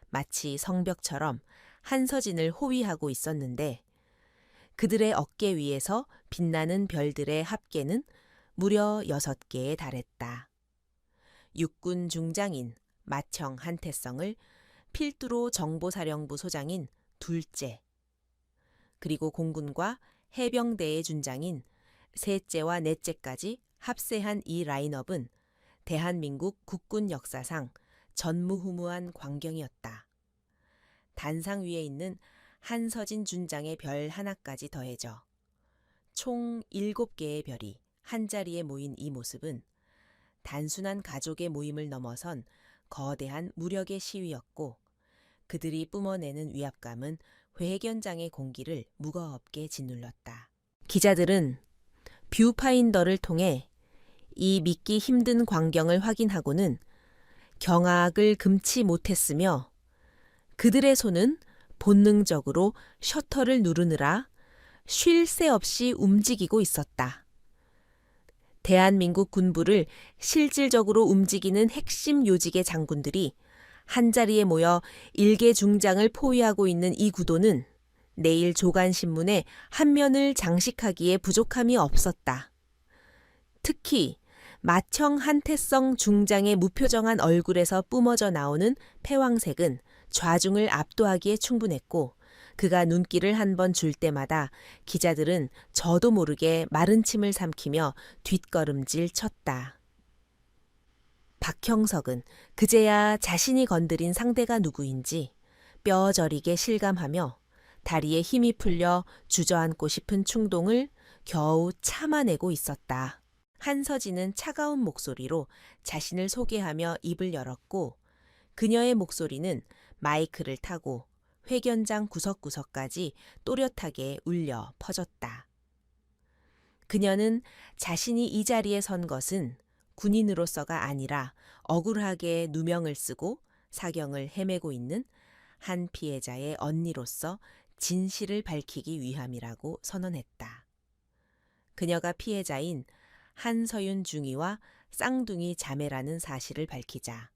마치 성벽처럼 한서진을 호위하고 있었는데 그들의 어깨 위에서 빛나는 별들의 합계는 무려 6개에 달했다. 육군 중장인 마청 한태성을 필두로 정보사령부 소장인 둘째, 그리고 공군과 해병대의 준장인 셋째와 넷째까지 합세한 이 라인업은 대한민국 국군 역사상 전무후무한 광경이었다. 단상 위에 있는 한서진 준장의 별 하나까지 더해져 총 7개의 별이 한자리에 모인 이 모습은 단순한 가족의 모임을 넘어선 거대한 무력의 시위였고 그들이 뿜어내는 위압감은 회견장의 공기를 무거럽게 짓눌렀다. 기자들은 뷰파인더를 통해 이 믿기 힘든 광경을 확인하고는 경악을 금치 못했으며 그들의 손은 본능적으로 셔터를 누르느라 쉴 새 없이 움직이고 있었다. 대한민국 군부를 실질적으로 움직이는 핵심 요직의 장군들이 한자리에 모여 일개 중장을 포위하고 있는 이 구도는 내일 조간신문에 한 면을 장식하기에 부족함이 없었다. 특히 마청 한태성 중장의 무표정한 얼굴에서 뿜어져 나오는 패왕색은 좌중을 압도하기에 충분했고 그가 눈길을 한 번 줄 때마다 기자들은 저도 모르게 마른 침을 삼키며 뒷걸음질 쳤다. 박형석은 그제야 자신이 건드린 상대가 누구인지 뼈저리게 실감하며 다리에 힘이 풀려 주저앉고 싶은 충동을 겨우 참아내고 있었다. 한서진은 차가운 목소리로 자신을 소개하며 입을 열었고 그녀의 목소리는 마이크를 타고 회견장 구석구석까지 또렷하게 울려 퍼졌다. 그녀는 자신이 이 자리에 선 것은 군인으로서가 아니라 억울하게 누명을 쓰고 사경을 헤매고 있는 한 피해자의 언니로서 진실을 밝히기 위함이라고 선언했다. 그녀가 피해자인 한서윤 중위와 쌍둥이 자매라는 사실을 밝히자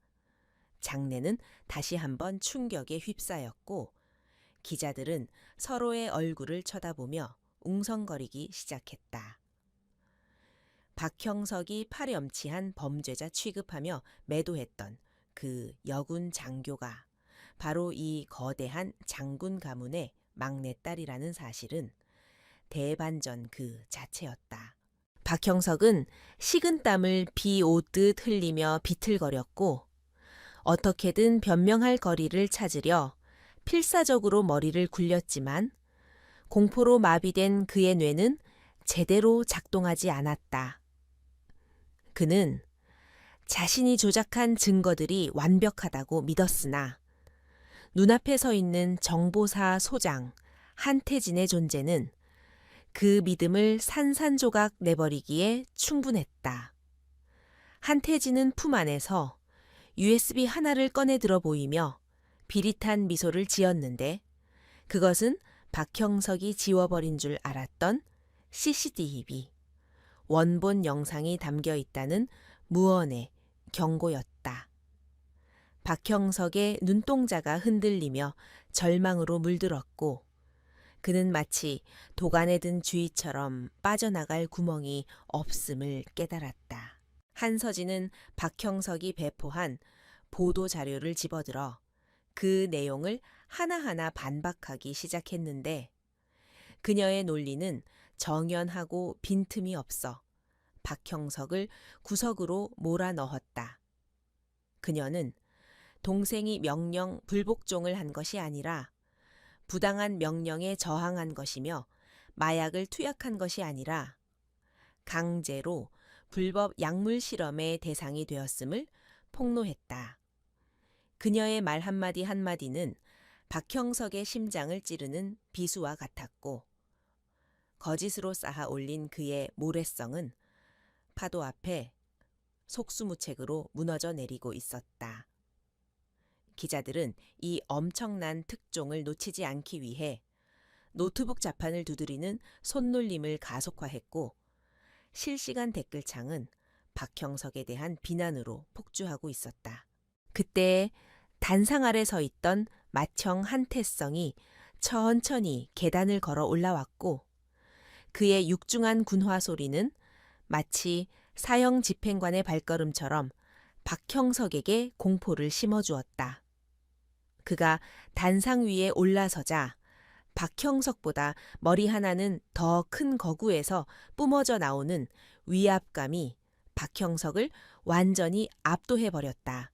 장내는 다시 한번 충격에 휩싸였고 기자들은 서로의 얼굴을 쳐다보며 웅성거리기 시작했다. 박형석이 파렴치한 범죄자 취급하며 매도했던 그 여군 장교가 바로 이 거대한 장군 가문의 막내딸이라는 사실은 대반전 그 자체였다. 박형석은 식은땀을 비 오듯 흘리며 비틀거렸고 어떻게든 변명할 거리를 찾으려 필사적으로 머리를 굴렸지만 공포로 마비된 그의 뇌는 제대로 작동하지 않았다. 그는 자신이 조작한 증거들이 완벽하다고 믿었으나 눈앞에 서 있는 정보사 소장 한태진의 존재는 그 믿음을 산산조각 내버리기에 충분했다. 한태진은 품 안에서 USB 하나를 꺼내 들어 보이며 비릿한 미소를 지었는데 그것은 박형석이 지워버린 줄 알았던 CCTV, 원본 영상이 담겨 있다는 무언의 경고였다. 박형석의 눈동자가 흔들리며 절망으로 물들었고 그는 마치 도간에 든 쥐처럼 빠져나갈 구멍이 없음을 깨달았다. 한서진은 박형석이 배포한 보도 자료를 집어들어 그 내용을 하나하나 반박하기 시작했는데 그녀의 논리는 정연하고 빈틈이 없어 박형석을 구석으로 몰아넣었다. 그녀는 동생이 명령 불복종을 한 것이 아니라 부당한 명령에 저항한 것이며 마약을 투약한 것이 아니라 강제로 불법 약물 실험의 대상이 되었음을 폭로했다. 그녀의 말 한마디 한마디는 박형석의 심장을 찌르는 비수와 같았고 거짓으로 쌓아 올린 그의 모래성은 파도 앞에 속수무책으로 무너져 내리고 있었다. 기자들은 이 엄청난 특종을 놓치지 않기 위해 노트북 자판을 두드리는 손놀림을 가속화했고 실시간 댓글창은 박형석에 대한 비난으로 폭주하고 있었다. 그때 단상 아래 서 있던 맏형 한태성이 천천히 계단을 걸어 올라왔고 그의 육중한 군화 소리는 마치 사형 집행관의 발걸음처럼 박형석에게 공포를 심어주었다. 그가 단상 위에 올라서자 박형석보다 머리 하나는 더 큰 거구에서 뿜어져 나오는 위압감이 박형석을 완전히 압도해버렸다.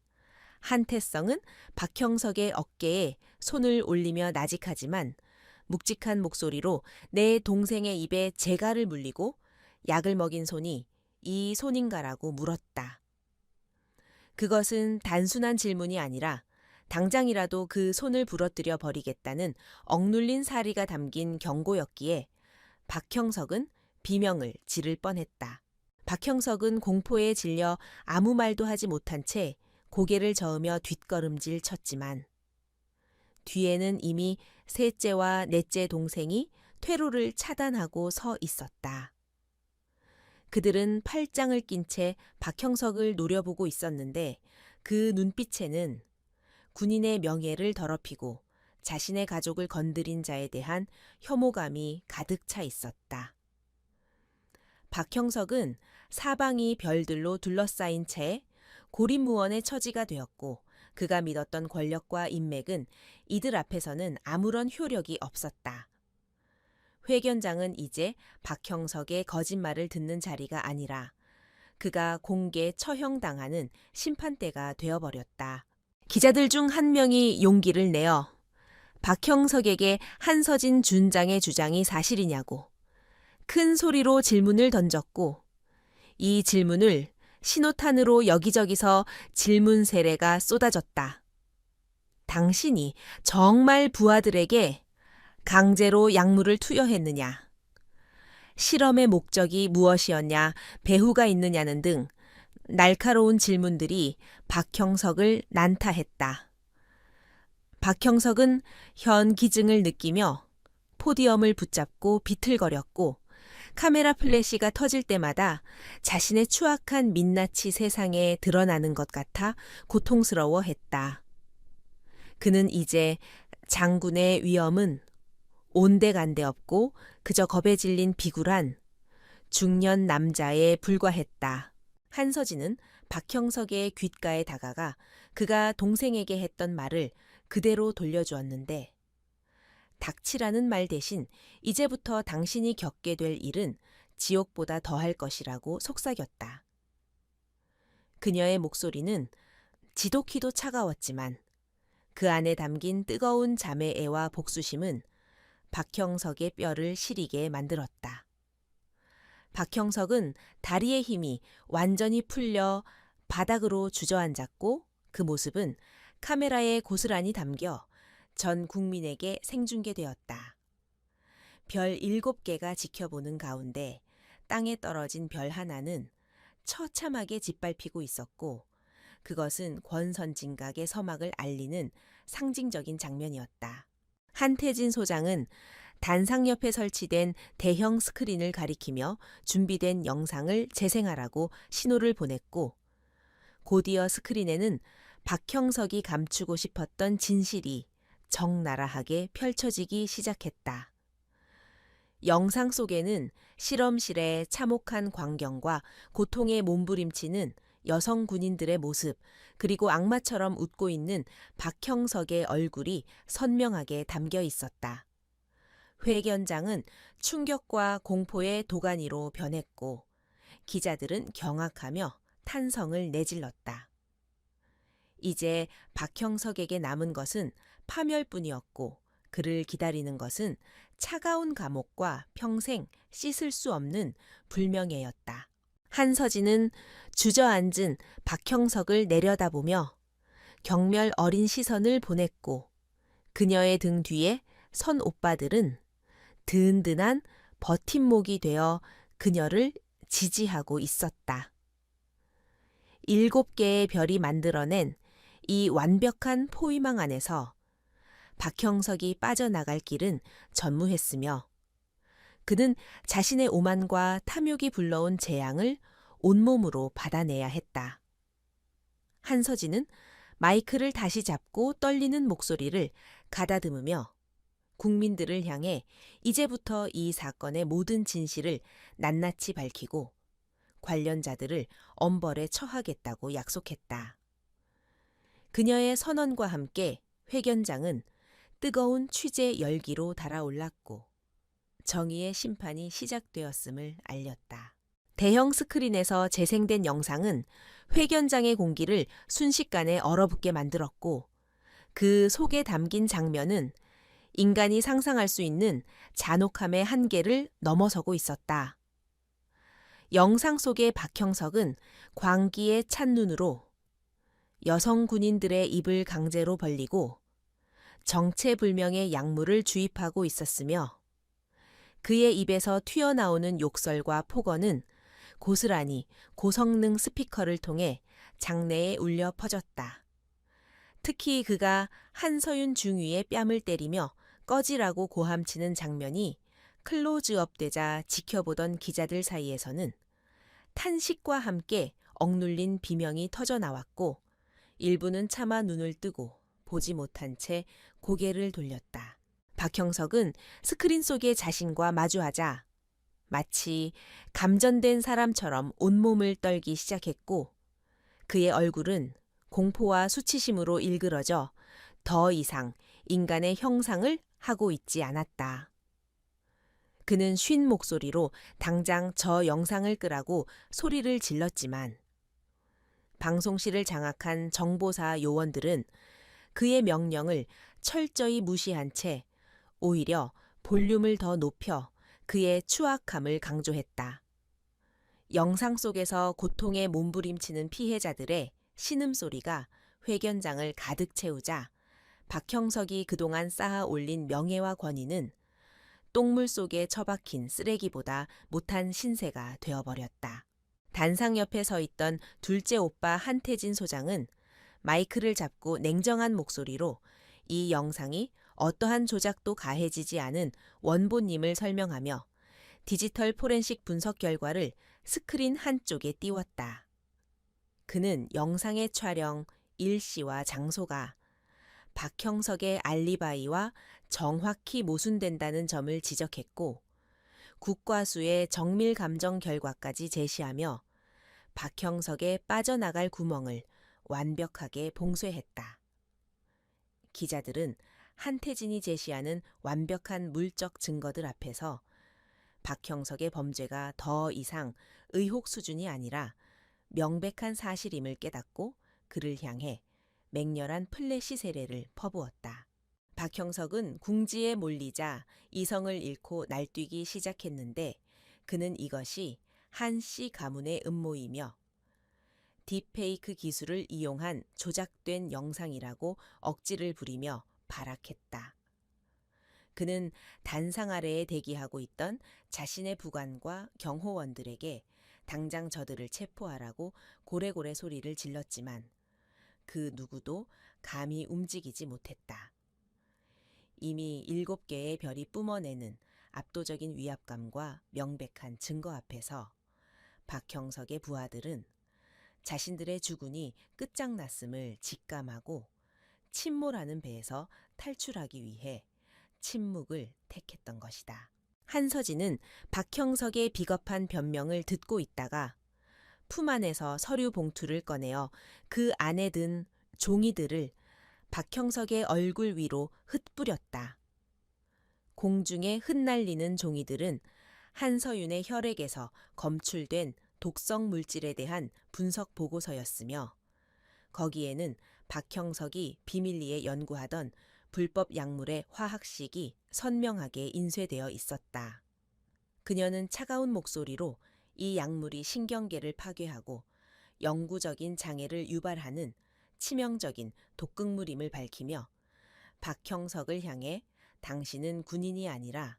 한태성은 박형석의 어깨에 손을 올리며 나직하지만 묵직한 목소리로 내 동생의 입에 재갈을 물리고 약을 먹인 손이 이 손인가라고 물었다. 그것은 단순한 질문이 아니라 당장이라도 그 손을 부러뜨려 버리겠다는 억눌린 사리가 담긴 경고였기에 박형석은 비명을 지를 뻔했다. 박형석은 공포에 질려 아무 말도 하지 못한 채 고개를 저으며 뒷걸음질 쳤지만 뒤에는 이미 셋째와 넷째 동생이 퇴로를 차단하고 서 있었다. 그들은 팔짱을 낀 채 박형석을 노려보고 있었는데 그 눈빛에는 군인의 명예를 더럽히고 자신의 가족을 건드린 자에 대한 혐오감이 가득 차 있었다. 박형석은 사방이 별들로 둘러싸인 채 고립무원의 처지가 되었고 그가 믿었던 권력과 인맥은 이들 앞에서는 아무런 효력이 없었다. 회견장은 이제 박형석의 거짓말을 듣는 자리가 아니라 그가 공개 처형당하는 심판대가 되어버렸다. 기자들 중 한 명이 용기를 내어 박형석에게 한서진 준장의 주장이 사실이냐고 큰 소리로 질문을 던졌고 이 질문을 신호탄으로 여기저기서 질문 세례가 쏟아졌다. 당신이 정말 부하들에게 강제로 약물을 투여했느냐? 실험의 목적이 무엇이었냐? 배후가 있느냐는 등 날카로운 질문들이 박형석을 난타했다. 박형석은 현 기증을 느끼며 포디엄을 붙잡고 비틀거렸고 카메라 플래시가 터질 때마다 자신의 추악한 민낯이 세상에 드러나는 것 같아 고통스러워했다. 그는 이제 장군의 위엄은 온데간데 없고 그저 겁에 질린 비굴한 중년 남자에 불과했다. 한서진은 박형석의 귓가에 다가가 그가 동생에게 했던 말을 그대로 돌려주었는데 닥치라는 말 대신 이제부터 당신이 겪게 될 일은 지옥보다 더할 것이라고 속삭였다. 그녀의 목소리는 지독히도 차가웠지만 그 안에 담긴 뜨거운 자매애와 복수심은 박형석의 뼈를 시리게 만들었다. 박형석은 다리의 힘이 완전히 풀려 바닥으로 주저앉았고 그 모습은 카메라에 고스란히 담겨 전 국민에게 생중계되었다. 별 7개가 지켜보는 가운데 땅에 떨어진 별 하나는 처참하게 짓밟히고 있었고 그것은 권선징각의 서막을 알리는 상징적인 장면이었다. 한태진 소장은 단상 옆에 설치된 대형 스크린을 가리키며 준비된 영상을 재생하라고 신호를 보냈고 곧이어 스크린에는 박형석이 감추고 싶었던 진실이 적나라하게 펼쳐지기 시작했다. 영상 속에는 실험실의 참혹한 광경과 고통에 몸부림치는 여성 군인들의 모습, 그리고 악마처럼 웃고 있는 박형석의 얼굴이 선명하게 담겨 있었다. 회견장은 충격과 공포의 도가니로 변했고, 기자들은 경악하며 탄성을 내질렀다. 이제 박형석에게 남은 것은 파멸뿐이었고, 그를 기다리는 것은 차가운 감옥과 평생 씻을 수 없는 불명예였다. 한서진은 주저앉은 박형석을 내려다보며 경멸 어린 시선을 보냈고, 그녀의 등 뒤에 선 오빠들은 든든한 버팀목이 되어 그녀를 지지하고 있었다. 7개의 별이 만들어낸 이 완벽한 포위망 안에서 박형석이 빠져나갈 길은 전무했으며, 그는 자신의 오만과 탐욕이 불러온 재앙을 온몸으로 받아내야 했다. 한서진은 마이크를 다시 잡고 떨리는 목소리를 가다듬으며 국민들을 향해 이제부터 이 사건의 모든 진실을 낱낱이 밝히고 관련자들을 엄벌에 처하겠다고 약속했다. 그녀의 선언과 함께 회견장은 뜨거운 취재 열기로 달아올랐고 정의의 심판이 시작되었음을 알렸다. 대형 스크린에서 재생된 영상은 회견장의 공기를 순식간에 얼어붙게 만들었고, 그 속에 담긴 장면은 인간이 상상할 수 있는 잔혹함의 한계를 넘어서고 있었다. 영상 속의 박형석은 광기에 찬 눈으로 여성 군인들의 입을 강제로 벌리고 정체불명의 약물을 주입하고 있었으며, 그의 입에서 튀어나오는 욕설과 폭언은 고스란히 고성능 스피커를 통해 장내에 울려 퍼졌다. 특히 그가 한서윤 중위의 뺨을 때리며 꺼지라고 고함치는 장면이 클로즈업 되자 지켜보던 기자들 사이에서는 탄식과 함께 억눌린 비명이 터져 나왔고, 일부는 차마 눈을 뜨고 보지 못한 채 고개를 돌렸다. 박형석은 스크린 속의 자신과 마주하자 마치 감전된 사람처럼 온몸을 떨기 시작했고, 그의 얼굴은 공포와 수치심으로 일그러져 더 이상 인간의 형상을 하고 있지 않았다. 그는 쉰 목소리로 당장 저 영상을 끄라고 소리를 질렀지만, 방송실을 장악한 정보사 요원들은 그의 명령을 철저히 무시한 채 오히려 볼륨을 더 높여 그의 추악함을 강조했다. 영상 속에서 고통에 몸부림치는 피해자들의 신음소리가 회견장을 가득 채우자 박형석이 그동안 쌓아 올린 명예와 권위는 똥물 속에 처박힌 쓰레기보다 못한 신세가 되어버렸다. 단상 옆에 서 있던 둘째 오빠 한태진 소장은 마이크를 잡고 냉정한 목소리로 이 영상이 어떠한 조작도 가해지지 않은 원본임을 설명하며 디지털 포렌식 분석 결과를 스크린 한쪽에 띄웠다. 그는 영상의 촬영, 일시와 장소가 박형석의 알리바이와 정확히 모순된다는 점을 지적했고, 국과수의 정밀 감정 결과까지 제시하며 박형석의 빠져나갈 구멍을 완벽하게 봉쇄했다. 기자들은 한태진이 제시하는 완벽한 물적 증거들 앞에서 박형석의 범죄가 더 이상 의혹 수준이 아니라 명백한 사실임을 깨닫고 그를 향해 맹렬한 플래시 세례를 퍼부었다. 박형석은 궁지에 몰리자 이성을 잃고 날뛰기 시작했는데, 그는 이것이 한씨 가문의 음모이며 딥페이크 기술을 이용한 조작된 영상이라고 억지를 부리며 발악했다. 그는 단상 아래에 대기하고 있던 자신의 부관과 경호원들에게 당장 저들을 체포하라고 고래고래 소리를 질렀지만 그 누구도 감히 움직이지 못했다. 이미 7개의 별이 뿜어내는 압도적인 위압감과 명백한 증거 앞에서 박형석의 부하들은 자신들의 주군이 끝장났음을 직감하고 침몰하는 배에서 탈출하기 위해 침묵을 택했던 것이다. 한서진은 박형석의 비겁한 변명을 듣고 있다가 품 안에서 서류 봉투를 꺼내어 그 안에 든 종이들을 박형석의 얼굴 위로 흩뿌렸다. 공중에 흩날리는 종이들은 한서윤의 혈액에서 검출된 독성 물질에 대한 분석 보고서였으며 거기에는 박형석이 비밀리에 연구하던 불법 약물의 화학식이 선명하게 인쇄되어 있었다. 그녀는 차가운 목소리로 이 약물이 신경계를 파괴하고 영구적인 장애를 유발하는 치명적인 독극물임을 밝히며 박형석을 향해 당신은 군인이 아니라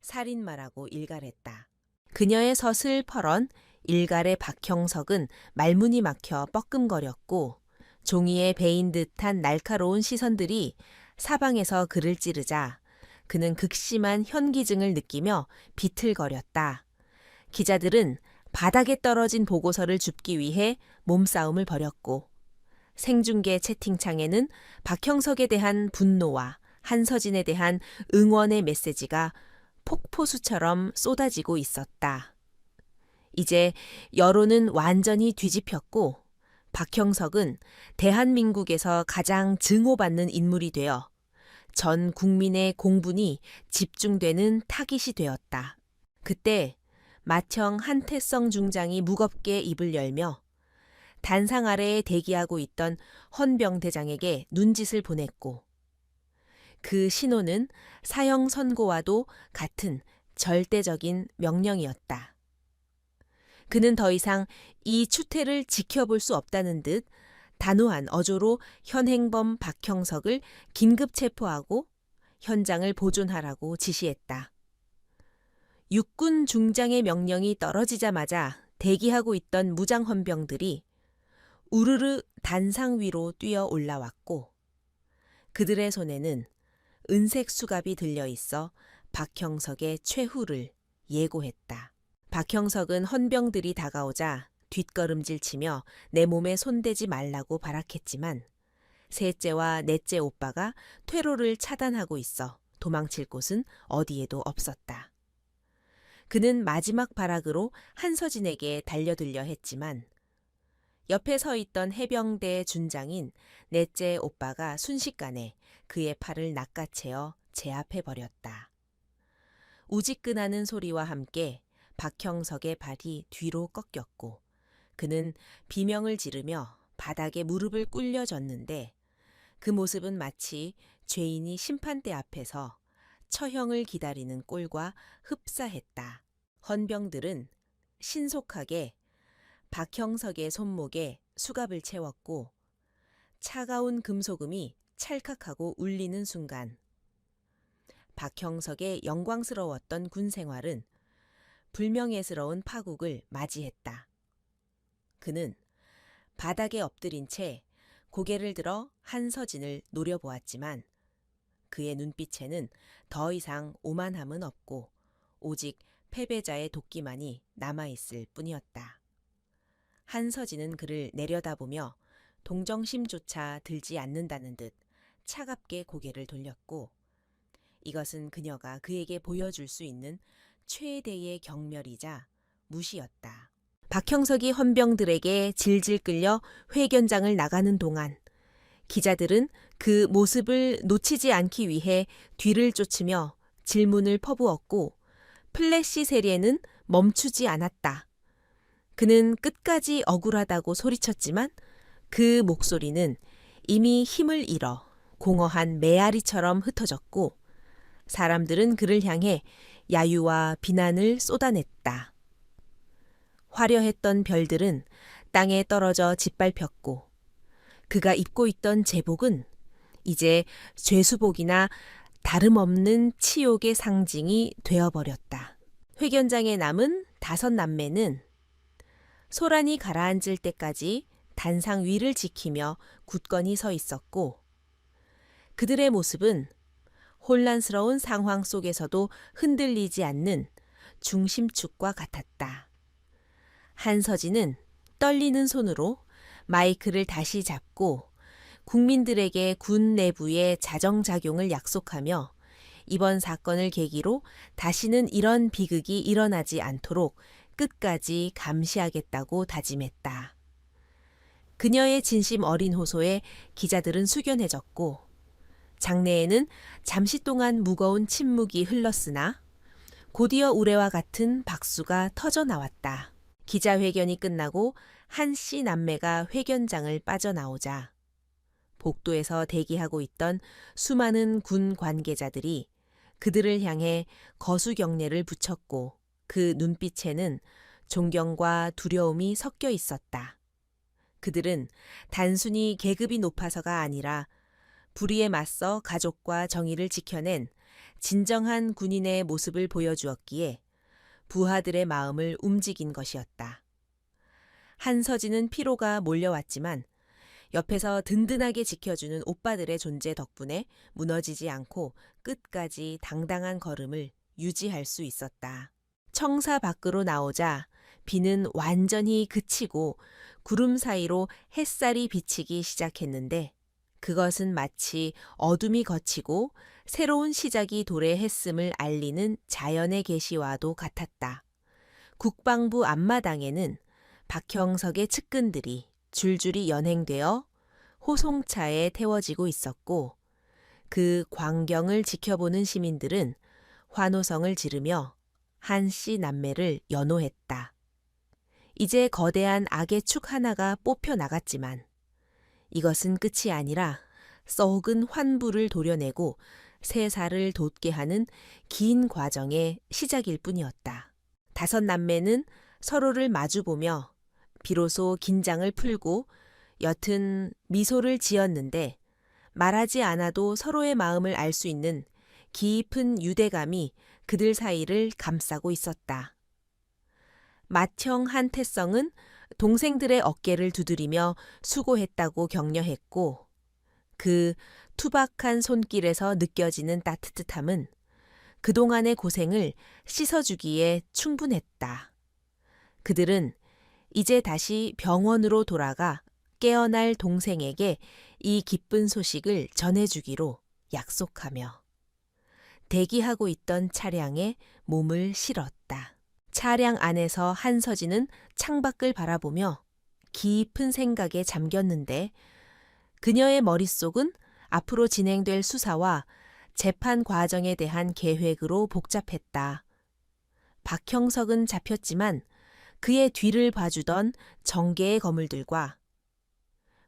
살인마라고 일갈했다. 그녀의 서슬퍼런 일갈의 박형석은 말문이 막혀 뻐끔거렸고 종이에 베인 듯한 날카로운 시선들이 사방에서 그를 찌르자 그는 극심한 현기증을 느끼며 비틀거렸다. 기자들은 바닥에 떨어진 보고서를 줍기 위해 몸싸움을 벌였고 생중계 채팅창에는 박형석에 대한 분노와 한서진에 대한 응원의 메시지가 폭포수처럼 쏟아지고 있었다. 이제 여론은 완전히 뒤집혔고 박형석은 대한민국에서 가장 증오받는 인물이 되어 전 국민의 공분이 집중되는 타깃이 되었다. 그때 맏형 한태성 중장이 무겁게 입을 열며 단상 아래에 대기하고 있던 헌병대장에게 눈짓을 보냈고 그 신호는 사형 선고와도 같은 절대적인 명령이었다. 그는 더 이상 이 추태를 지켜볼 수 없다는 듯 단호한 어조로 현행범 박형석을 긴급 체포하고 현장을 보존하라고 지시했다. 육군 중장의 명령이 떨어지자마자 대기하고 있던 무장 헌병들이 우르르 단상 위로 뛰어 올라왔고 그들의 손에는 은색 수갑이 들려 있어 박형석의 최후를 예고했다. 박형석은 헌병들이 다가오자 뒷걸음질 치며 내 몸에 손대지 말라고 발악했지만 셋째와 넷째 오빠가 퇴로를 차단하고 있어 도망칠 곳은 어디에도 없었다. 그는 마지막 발악으로 한서진에게 달려들려 했지만 옆에 서 있던 해병대 준장인 넷째 오빠가 순식간에 그의 팔을 낚아채어 제압해버렸다. 우지끈하는 소리와 함께 박형석의 발이 뒤로 꺾였고 그는 비명을 지르며 바닥에 무릎을 꿇려졌는데 그 모습은 마치 죄인이 심판대 앞에서 처형을 기다리는 꼴과 흡사했다. 헌병들은 신속하게 박형석의 손목에 수갑을 채웠고 차가운 금소금이 찰칵하고 울리는 순간 박형석의 영광스러웠던 군 생활은 불명예스러운 파국을 맞이했다. 그는 바닥에 엎드린 채 고개를 들어 한서진을 노려보았지만 그의 눈빛에는 더 이상 오만함은 없고 오직 패배자의 도끼만이 남아있을 뿐이었다. 한서진은 그를 내려다보며 동정심조차 들지 않는다는 듯 차갑게 고개를 돌렸고 이것은 그녀가 그에게 보여줄 수 있는 최대의 경멸이자 무시였다. 박형석이 헌병들에게 질질 끌려 회견장을 나가는 동안 기자들은 그 모습을 놓치지 않기 위해 뒤를 쫓으며 질문을 퍼부었고 플래시 세례는 멈추지 않았다. 그는 끝까지 억울하다고 소리쳤지만 그 목소리는 이미 힘을 잃어 공허한 메아리처럼 흩어졌고 사람들은 그를 향해 야유와 비난을 쏟아냈다. 화려했던 별들은 땅에 떨어져 짓밟혔고 그가 입고 있던 제복은 이제 죄수복이나 다름없는 치욕의 상징이 되어버렸다. 회견장에 남은 5 남매는 소란이 가라앉을 때까지 단상 위를 지키며 굳건히 서 있었고 그들의 모습은 혼란스러운 상황 속에서도 흔들리지 않는 중심축과 같았다. 한서진은 떨리는 손으로 마이크를 다시 잡고 국민들에게 군 내부의 자정작용을 약속하며 이번 사건을 계기로 다시는 이런 비극이 일어나지 않도록 끝까지 감시하겠다고 다짐했다. 그녀의 진심 어린 호소에 기자들은 숙연해졌고 장내에는 잠시 동안 무거운 침묵이 흘렀으나 곧이어 우레와 같은 박수가 터져 나왔다. 기자회견이 끝나고 한 씨 남매가 회견장을 빠져나오자 복도에서 대기하고 있던 수많은 군 관계자들이 그들을 향해 거수경례를 붙였고 그 눈빛에는 존경과 두려움이 섞여 있었다. 그들은 단순히 계급이 높아서가 아니라 불의에 맞서 가족과 정의를 지켜낸 진정한 군인의 모습을 보여주었기에 부하들의 마음을 움직인 것이었다. 한서진은 피로가 몰려왔지만 옆에서 든든하게 지켜주는 오빠들의 존재 덕분에 무너지지 않고 끝까지 당당한 걸음을 유지할 수 있었다. 청사 밖으로 나오자 비는 완전히 그치고 구름 사이로 햇살이 비치기 시작했는데 그것은 마치 어둠이 걷히고 새로운 시작이 도래했음을 알리는 자연의 계시와도 같았다. 국방부 앞마당에는 박형석의 측근들이 줄줄이 연행되어 호송차에 태워지고 있었고 그 광경을 지켜보는 시민들은 환호성을 지르며 한 씨 남매를 연호했다. 이제 거대한 악의 축 하나가 뽑혀 나갔지만 이것은 끝이 아니라 썩은 환부를 도려내고 새 살을 돋게 하는 긴 과정의 시작일 뿐이었다. 다섯 남매는 서로를 마주보며 비로소 긴장을 풀고 옅은 미소를 지었는데 말하지 않아도 서로의 마음을 알 수 있는 깊은 유대감이 그들 사이를 감싸고 있었다. 맏형 한태성은 동생들의 어깨를 두드리며 수고했다고 격려했고 그 투박한 손길에서 느껴지는 따뜻함은 그동안의 고생을 씻어주기에 충분했다. 그들은 이제 다시 병원으로 돌아가 깨어날 동생에게 이 기쁜 소식을 전해주기로 약속하며 대기하고 있던 차량에 몸을 실었다. 차량 안에서 한서진은 창밖을 바라보며 깊은 생각에 잠겼는데 그녀의 머릿속은 앞으로 진행될 수사와 재판 과정에 대한 계획으로 복잡했다. 박형석은 잡혔지만 그의 뒤를 봐주던 정계의 거물들과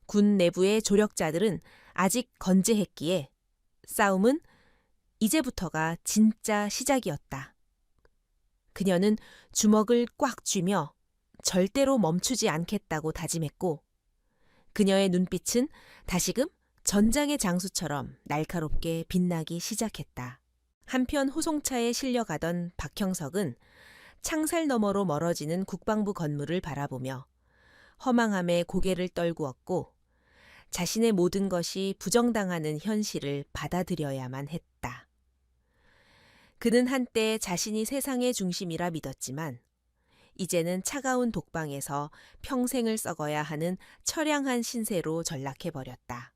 군 내부의 조력자들은 아직 건재했기에 싸움은 이제부터가 진짜 시작이었다. 그녀는 주먹을 꽉 쥐며 절대로 멈추지 않겠다고 다짐했고 그녀의 눈빛은 다시금 전장의 장수처럼 날카롭게 빛나기 시작했다. 한편 호송차에 실려가던 박형석은 창살 너머로 멀어지는 국방부 건물을 바라보며 허망함에 고개를 떨구었고 자신의 모든 것이 부정당하는 현실을 받아들여야만 했다. 그는 한때 자신이 세상의 중심이라 믿었지만 이제는 차가운 독방에서 평생을 썩어야 하는 처량한 신세로 전락해버렸다.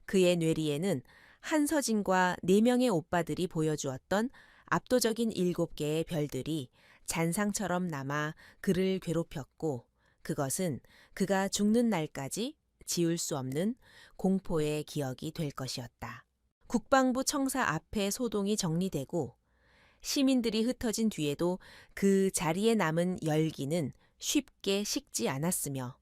그의 뇌리에는 한서진과 4명의 오빠들이 보여주었던 압도적인 7개의 별들이 잔상처럼 남아 그를 괴롭혔고 그것은 그가 죽는 날까지 지울 수 없는 공포의 기억이 될 것이었다. 국방부 청사 앞에 소동이 정리되고 시민들이 흩어진 뒤에도 그 자리에 남은 열기는 쉽게 식지 않았으며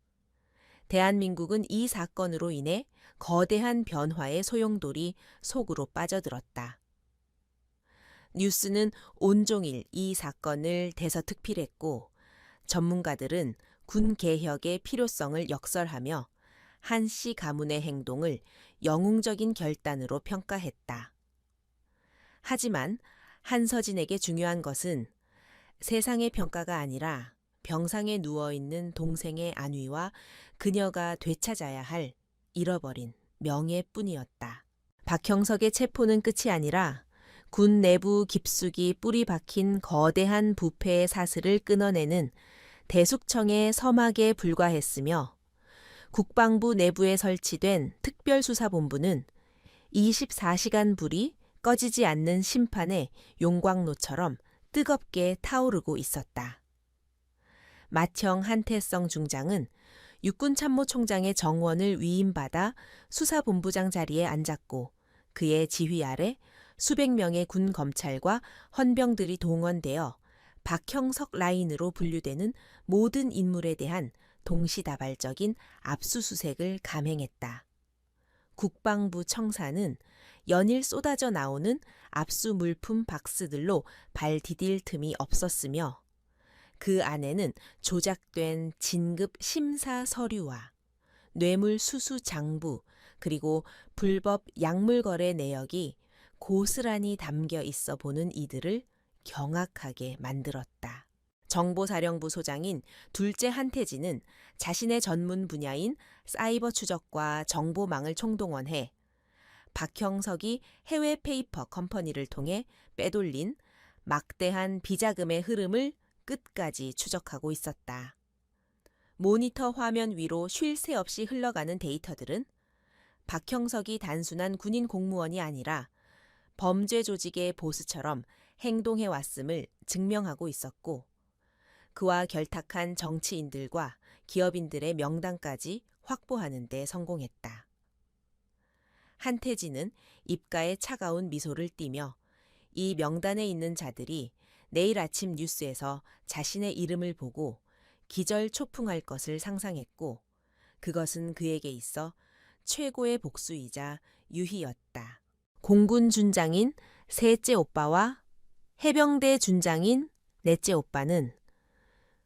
대한민국은 이 사건으로 인해 거대한 변화의 소용돌이 속으로 빠져들었다. 뉴스는 온종일 이 사건을 대서특필했고 전문가들은 군 개혁의 필요성을 역설하며 한 씨 가문의 행동을 영웅적인 결단으로 평가했다. 하지만 한서진에게 중요한 것은 세상의 평가가 아니라 병상에 누워있는 동생의 안위와 그녀가 되찾아야 할 잃어버린 명예뿐이었다. 박형석의 체포는 끝이 아니라 군 내부 깊숙이 뿌리 박힌 거대한 부패의 사슬을 끊어내는 대숙청의 서막에 불과했으며 국방부 내부에 설치된 특별수사본부는 24시간 불이 꺼지지 않는 심판의 용광로처럼 뜨겁게 타오르고 있었다. 맏형 한태성 중장은 육군참모총장의 정원을 위임받아 수사본부장 자리에 앉았고 그의 지휘 아래 수백 명의 군 검찰과 헌병들이 동원되어 박형석 라인으로 분류되는 모든 인물에 대한 동시다발적인 압수수색을 감행했다. 국방부 청사는 연일 쏟아져 나오는 압수 물품 박스들로 발 디딜 틈이 없었으며 그 안에는 조작된 진급 심사 서류와 뇌물 수수 장부 그리고 불법 약물 거래 내역이 고스란히 담겨 있어 보는 이들을 경악하게 만들었다. 정보사령부 소장인 둘째 한태진은 자신의 전문 분야인 사이버 추적과 정보망을 총동원해 박형석이 해외 페이퍼 컴퍼니를 통해 빼돌린 막대한 비자금의 흐름을 끝까지 추적하고 있었다. 모니터 화면 위로 쉴 새 없이 흘러가는 데이터들은 박형석이 단순한 군인 공무원이 아니라 범죄 조직의 보스처럼 행동해 왔음을 증명하고 있었고 그와 결탁한 정치인들과 기업인들의 명단까지 확보하는 데 성공했다. 한태진은 입가에 차가운 미소를 띠며 이 명단에 있는 자들이 내일 아침 뉴스에서 자신의 이름을 보고 기절초풍할 것을 상상했고 그것은 그에게 있어 최고의 복수이자 유희였다. 공군 준장인 셋째 오빠와 해병대 준장인 넷째 오빠는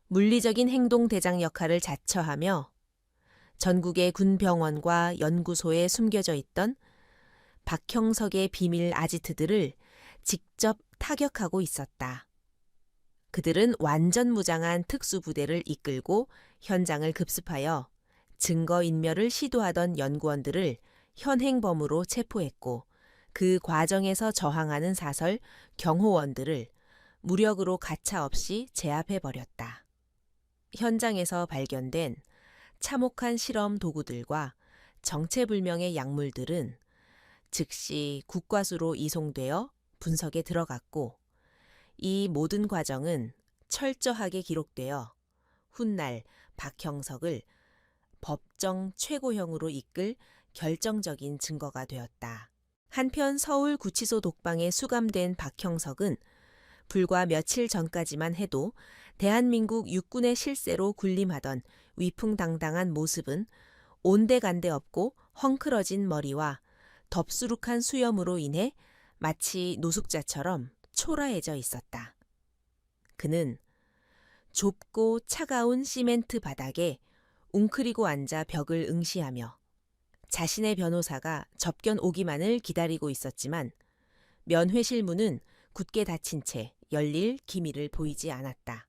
물리적인 행동 대장 역할을 자처하며 전국의 군병원과 연구소에 숨겨져 있던 박형석의 비밀 아지트들을 직접 타격하고 있었다. 그들은 완전 무장한 특수부대를 이끌고 현장을 급습하여 증거인멸을 시도하던 연구원들을 현행범으로 체포했고 그 과정에서 저항하는 사설 경호원들을 무력으로 가차없이 제압해버렸다. 현장에서 발견된 참혹한 실험 도구들과 정체불명의 약물들은 즉시 국과수로 이송되어 분석에 들어갔고 이 모든 과정은 철저하게 기록되어 훗날 박형석을 법정 최고형으로 이끌 결정적인 증거가 되었다. 한편 서울구치소 독방에 수감된 박형석은 불과 며칠 전까지만 해도 대한민국 육군의 실세로 군림하던 위풍당당한 모습은 온데간데 없고 헝클어진 머리와 덥수룩한 수염으로 인해 마치 노숙자처럼 초라해져 있었다. 그는 좁고 차가운 시멘트 바닥에 웅크리고 앉아 벽을 응시하며 자신의 변호사가 접견 오기만을 기다리고 있었지만 면회실 문은 굳게 닫힌 채 열릴 기미를 보이지 않았다.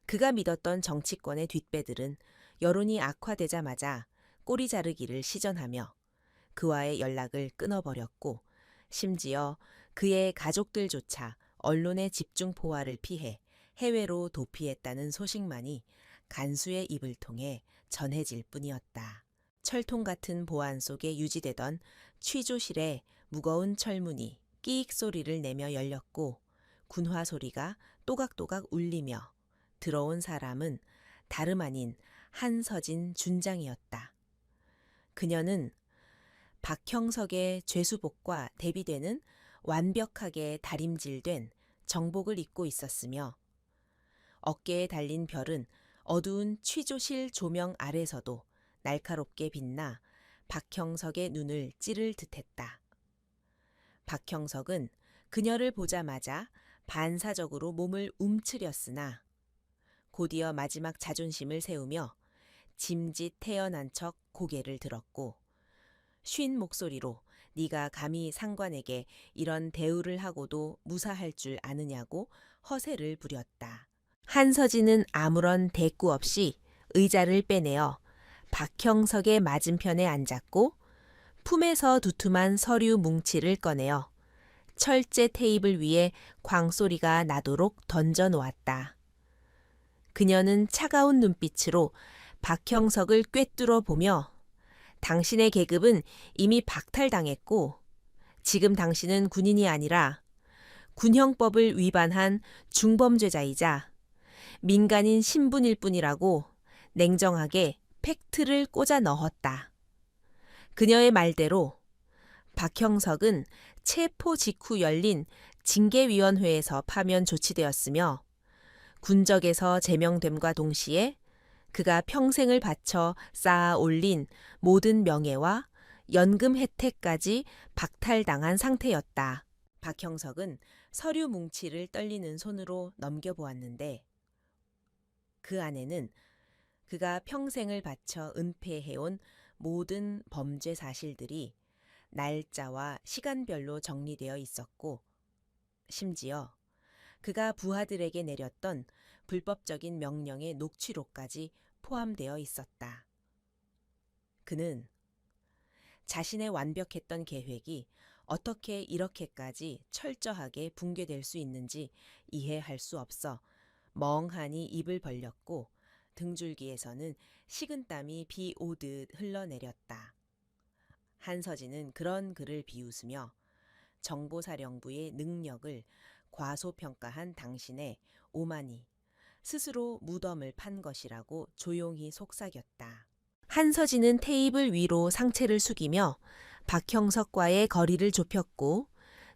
그가 믿었던 정치권의 뒷배들은 여론이 악화되자마자 꼬리 자르기를 시전하며 그와의 연락을 끊어버렸고 심지어 그의 가족들조차 언론의 집중 포화를 피해 해외로 도피했다는 소식만이 간수의 입을 통해 전해질 뿐이었다. 철통 같은 보안 속에 유지되던 취조실의 무거운 철문이 끼익 소리를 내며 열렸고 군화 소리가 또각또각 울리며 들어온 사람은 다름 아닌 한서진 준장이었다. 그녀는 박형석의 죄수복과 대비되는 완벽하게 다림질된 정복을 입고 있었으며 어깨에 달린 별은 어두운 취조실 조명 아래서도 날카롭게 빛나 박형석의 눈을 찌를 듯했다. 박형석은 그녀를 보자마자 반사적으로 몸을 움츠렸으나 곧이어 마지막 자존심을 세우며 짐짓 태연한 척 고개를 들었고 쉰 목소리로 네가 감히 상관에게 이런 대우를 하고도 무사할 줄 아느냐고 허세를 부렸다. 한서진은 아무런 대꾸 없이 의자를 빼내어 박형석의 맞은편에 앉았고 품에서 두툼한 서류 뭉치를 꺼내어 철제 테이블 위에 광소리가 나도록 던져 놓았다. 그녀는 차가운 눈빛으로 박형석을 꿰뚫어 보며 당신의 계급은 이미 박탈당했고 지금 당신은 군인이 아니라 군형법을 위반한 중범죄자이자 민간인 신분일 뿐이라고 냉정하게 팩트를 꽂아 넣었다. 그녀의 말대로 박형석은 체포 직후 열린 징계위원회에서 파면 조치되었으며 군적에서 제명됨과 동시에 그가 평생을 바쳐 쌓아 올린 모든 명예와 연금 혜택까지 박탈당한 상태였다. 박형석은 서류 뭉치를 떨리는 손으로 넘겨보았는데 그 안에는 그가 평생을 바쳐 은폐해온 모든 범죄 사실들이 날짜와 시간별로 정리되어 있었고 심지어 그가 부하들에게 내렸던 불법적인 명령의 녹취록까지 포함되어 있었다. 그는 자신의 완벽했던 계획이 어떻게 이렇게까지 철저하게 붕괴될 수 있는지 이해할 수 없어 멍하니 입을 벌렸고 등줄기에서는 식은땀이 비 오듯 흘러내렸다. 한서진은 그런 그를 비웃으며 정보사령부의 능력을 과소평가한 당신의 오만이 스스로 무덤을 판 것이라고 조용히 속삭였다. 한서진은 테이블 위로 상체를 숙이며 박형석과의 거리를 좁혔고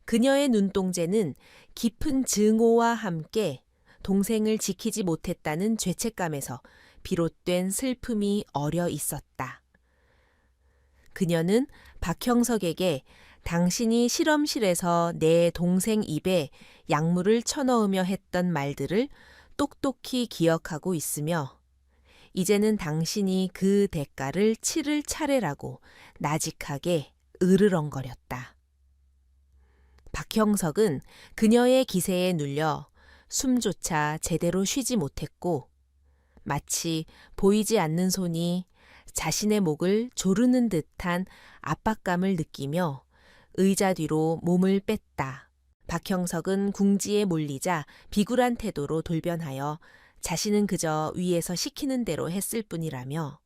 그녀의 눈동자는 깊은 증오와 함께 동생을 지키지 못했다는 죄책감에서 비롯된 슬픔이 어려 있었다. 그녀는 박형석에게 당신이 실험실에서 내 동생 입에 약물을 쳐넣으며 했던 말들을 똑똑히 기억하고 있으며 이제는 당신이 그 대가를 치를 차례라고 나직하게 으르렁거렸다. 박형석은 그녀의 기세에 눌려 숨조차 제대로 쉬지 못했고 마치 보이지 않는 손이 자신의 목을 조르는 듯한 압박감을 느끼며 의자 뒤로 몸을 뺐다. 박형석은 궁지에 몰리자 비굴한 태도로 돌변하여 자신은 그저 위에서 시키는 대로 했을 뿐이라며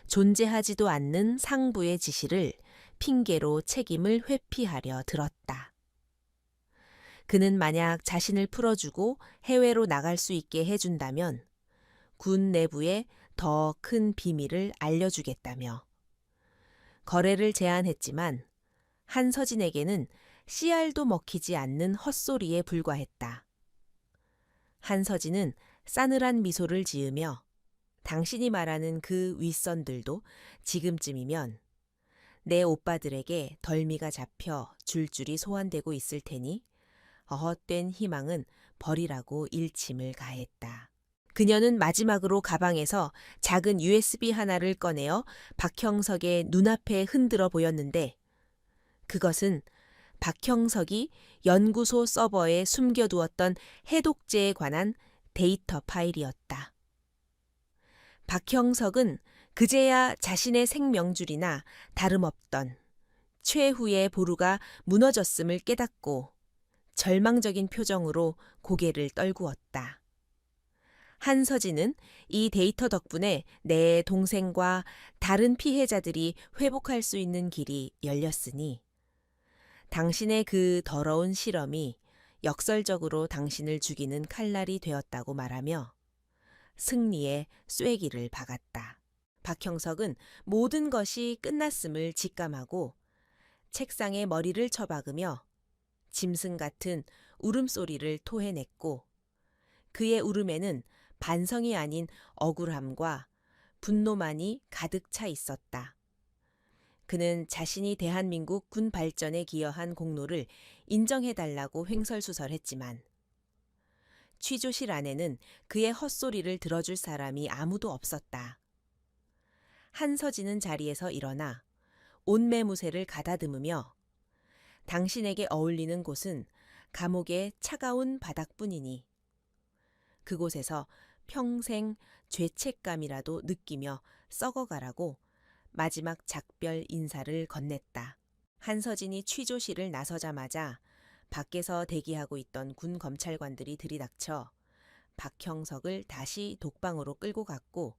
존재하지도 않는 상부의 지시를 핑계로 책임을 회피하려 들었다. 그는 만약 자신을 풀어주고 해외로 나갈 수 있게 해준다면 군 내부에 더 큰 비밀을 알려주겠다며 거래를 제안했지만 한서진에게는 씨알도 먹히지 않는 헛소리에 불과했다. 한서진은 싸늘한 미소를 지으며 당신이 말하는 그 윗선들도 지금쯤이면 내 오빠들에게 덜미가 잡혀 줄줄이 소환되고 있을 테니 헛된 희망은 버리라고 일침을 가했다. 그녀는 마지막으로 가방에서 작은 USB 하나를 꺼내어 박형석의 눈앞에 흔들어 보였는데 그것은 박형석이 연구소 서버에 숨겨두었던 해독제에 관한 데이터 파일이었다. 박형석은 그제야 자신의 생명줄이나 다름없던 최후의 보루가 무너졌음을 깨닫고 절망적인 표정으로 고개를 떨구었다. 한서진은 이 데이터 덕분에 내 동생과 다른 피해자들이 회복할 수 있는 길이 열렸으니 당신의 그 더러운 실험이 역설적으로 당신을 죽이는 칼날이 되었다고 말하며 승리의 쐐기를 박았다. 박형석은 모든 것이 끝났음을 직감하고 책상에 머리를 처박으며 짐승 같은 울음소리를 토해냈고 그의 울음에는 반성이 아닌 억울함과 분노만이 가득 차 있었다. 그는 자신이 대한민국 군 발전에 기여한 공로를 인정해달라고 횡설수설했지만 취조실 안에는 그의 헛소리를 들어줄 사람이 아무도 없었다. 한서진은 자리에서 일어나 옷매무새를 가다듬으며 당신에게 어울리는 곳은 감옥의 차가운 바닥뿐이니 그곳에서 평생 죄책감이라도 느끼며 썩어가라고 마지막 작별 인사를 건넸다. 한서진이 취조실을 나서자마자 밖에서 대기하고 있던 군 검찰관들이 들이닥쳐 박형석을 다시 독방으로 끌고 갔고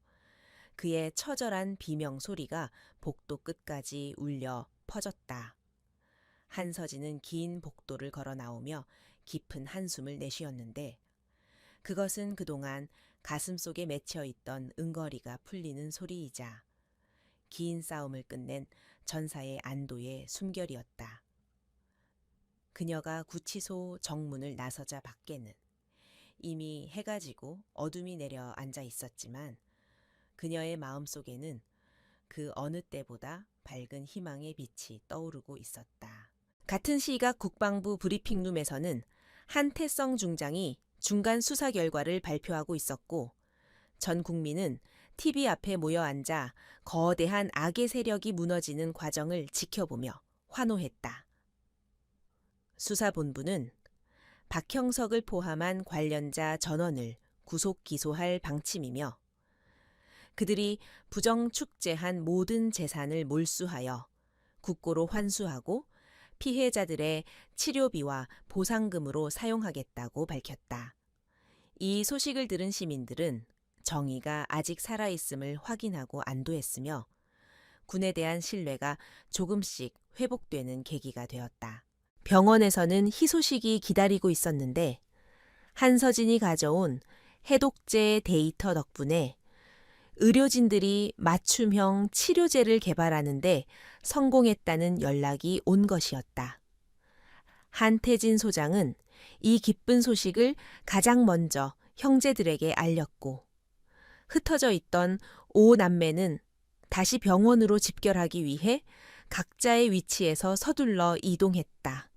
그의 처절한 비명 소리가 복도 끝까지 울려 퍼졌다. 한서진은 긴 복도를 걸어 나오며 깊은 한숨을 내쉬었는데 그것은 그동안 가슴속에 맺혀 있던 응거리가 풀리는 소리이자 긴 싸움을 끝낸 전사의 안도의 숨결이었다. 그녀가 구치소 정문을 나서자 밖에는 이미 해가 지고 어둠이 내려 앉아 있었지만 그녀의 마음속에는 그 어느 때보다 밝은 희망의 빛이 떠오르고 있었다. 같은 시각 국방부 브리핑룸에서는 한태성 중장이 중간 수사 결과를 발표하고 있었고 전 국민은 TV 앞에 모여 앉아 거대한 악의 세력이 무너지는 과정을 지켜보며 환호했다. 수사본부는 박형석을 포함한 관련자 전원을 구속 기소할 방침이며 그들이 부정 축제한 모든 재산을 몰수하여 국고로 환수하고 피해자들의 치료비와 보상금으로 사용하겠다고 밝혔다. 이 소식을 들은 시민들은 정의가 아직 살아있음을 확인하고 안도했으며 군에 대한 신뢰가 조금씩 회복되는 계기가 되었다. 병원에서는 희소식이 기다리고 있었는데 한서진이 가져온 해독제 데이터 덕분에 의료진들이 맞춤형 치료제를 개발하는데 성공했다는 연락이 온 것이었다. 한태진 소장은 이 기쁜 소식을 가장 먼저 형제들에게 알렸고 흩어져 있던 5남매는 다시 병원으로 집결하기 위해 각자의 위치에서 서둘러 이동했다.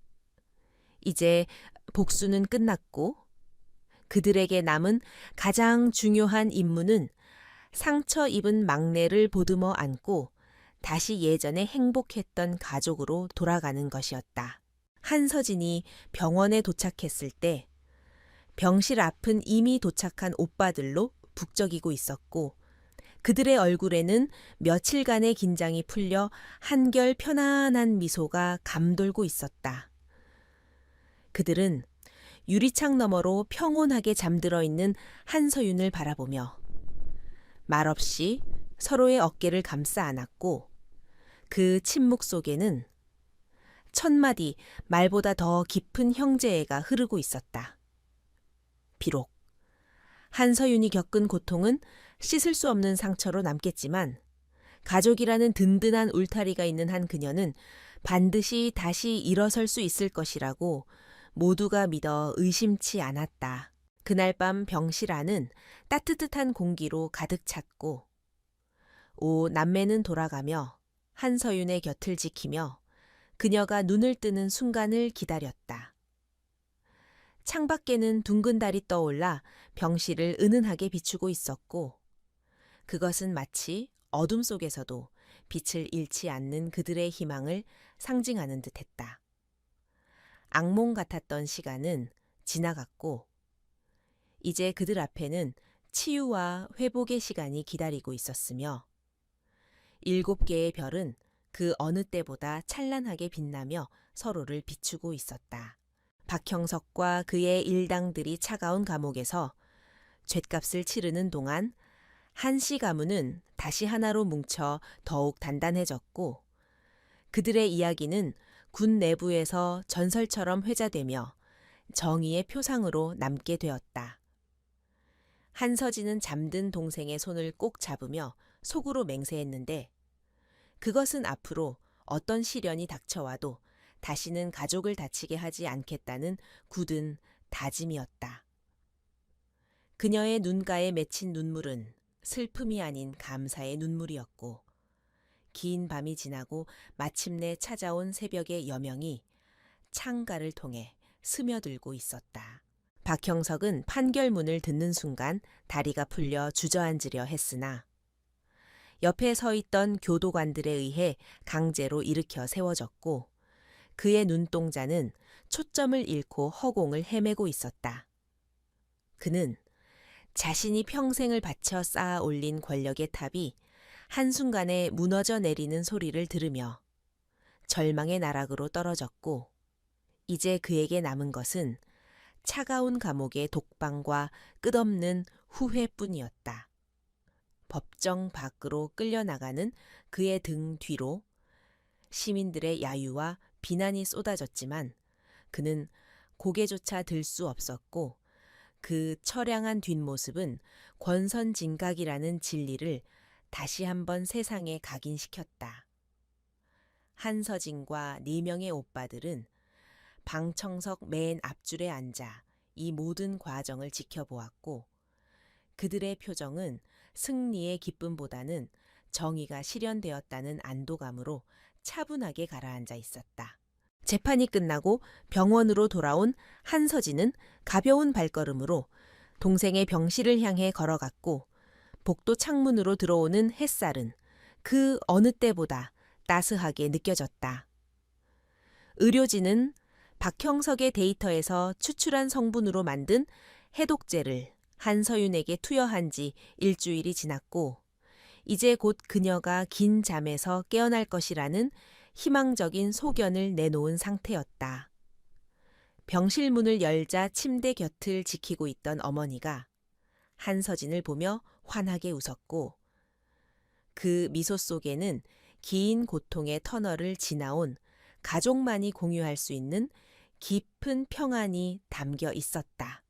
이제 복수는 끝났고 그들에게 남은 가장 중요한 임무는 상처 입은 막내를 보듬어 안고 다시 예전에 행복했던 가족으로 돌아가는 것이었다. 한서진이 병원에 도착했을 때 병실 앞은 이미 도착한 오빠들로 북적이고 있었고 그들의 얼굴에는 며칠간의 긴장이 풀려 한결 편안한 미소가 감돌고 있었다. 그들은 유리창 너머로 평온하게 잠들어 있는 한서윤을 바라보며 말없이 서로의 어깨를 감싸 안았고 그 침묵 속에는 천마디 말보다 더 깊은 형제애가 흐르고 있었다. 비록 한서윤이 겪은 고통은 씻을 수 없는 상처로 남겠지만 가족이라는 든든한 울타리가 있는 한 그녀는 반드시 다시 일어설 수 있을 것이라고 모두가 믿어 의심치 않았다. 그날 밤 병실 안은 따뜻한 공기로 가득 찼고 5남매는 돌아가며 한서윤의 곁을 지키며 그녀가 눈을 뜨는 순간을 기다렸다. 창밖에는 둥근 달이 떠올라 병실을 은은하게 비추고 있었고 그것은 마치 어둠 속에서도 빛을 잃지 않는 그들의 희망을 상징하는 듯했다. 악몽 같았던 시간은 지나갔고 이제 그들 앞에는 치유와 회복의 시간이 기다리고 있었으며 7개의 별은 그 어느 때보다 찬란하게 빛나며 서로를 비추고 있었다. 박형석과 그의 일당들이 차가운 감옥에서 죗값을 치르는 동안 한씨 가문은 다시 하나로 뭉쳐 더욱 단단해졌고 그들의 이야기는 군 내부에서 전설처럼 회자되며 정의의 표상으로 남게 되었다. 한서진은 잠든 동생의 손을 꼭 잡으며 속으로 맹세했는데 그것은 앞으로 어떤 시련이 닥쳐와도 다시는 가족을 다치게 하지 않겠다는 굳은 다짐이었다. 그녀의 눈가에 맺힌 눈물은 슬픔이 아닌 감사의 눈물이었고 긴 밤이 지나고 마침내 찾아온 새벽의 여명이 창가를 통해 스며들고 있었다. 박형석은 판결문을 듣는 순간 다리가 풀려 주저앉으려 했으나 옆에 서 있던 교도관들에 의해 강제로 일으켜 세워졌고 그의 눈동자는 초점을 잃고 허공을 헤매고 있었다. 그는 자신이 평생을 바쳐 쌓아 올린 권력의 탑이 한순간에 무너져 내리는 소리를 들으며 절망의 나락으로 떨어졌고 이제 그에게 남은 것은 차가운 감옥의 독방과 끝없는 후회뿐이었다. 법정 밖으로 끌려나가는 그의 등 뒤로 시민들의 야유와 비난이 쏟아졌지만 그는 고개조차 들 수 없었고 그 처량한 뒷모습은 권선징각이라는 진리를 다시 한번 세상에 각인시켰다. 한서진과 4명의 오빠들은 방청석 맨 앞줄에 앉아 이 모든 과정을 지켜보았고 그들의 표정은 승리의 기쁨보다는 정의가 실현되었다는 안도감으로 차분하게 가라앉아 있었다. 재판이 끝나고 병원으로 돌아온 한서진은 가벼운 발걸음으로 동생의 병실을 향해 걸어갔고 복도 창문으로 들어오는 햇살은 그 어느 때보다 따스하게 느껴졌다. 의료진은 박형석의 데이터에서 추출한 성분으로 만든 해독제를 한서윤에게 투여한 지 일주일이 지났고 이제 곧 그녀가 긴 잠에서 깨어날 것이라는 희망적인 소견을 내놓은 상태였다. 병실 문을 열자 침대 곁을 지키고 있던 어머니가 한서진을 보며 환하게 웃었고 그 미소 속에는 긴 고통의 터널을 지나온 가족만이 공유할 수 있는 깊은 평안이 담겨 있었다.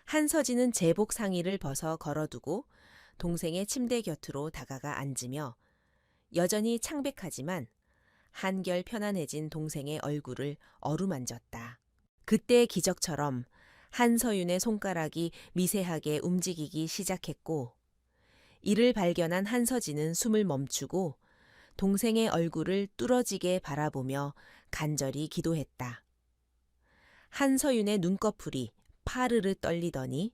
한서진은 제복 상의를 벗어 걸어두고 동생의 침대 곁으로 다가가 앉으며 여전히 창백하지만 한결 편안해진 동생의 얼굴을 어루만졌다. 그때 기적처럼 한서윤의 손가락이 미세하게 움직이기 시작했고 이를 발견한 한서진은 숨을 멈추고 동생의 얼굴을 뚫어지게 바라보며 간절히 기도했다. 한서윤의 눈꺼풀이 파르르 떨리더니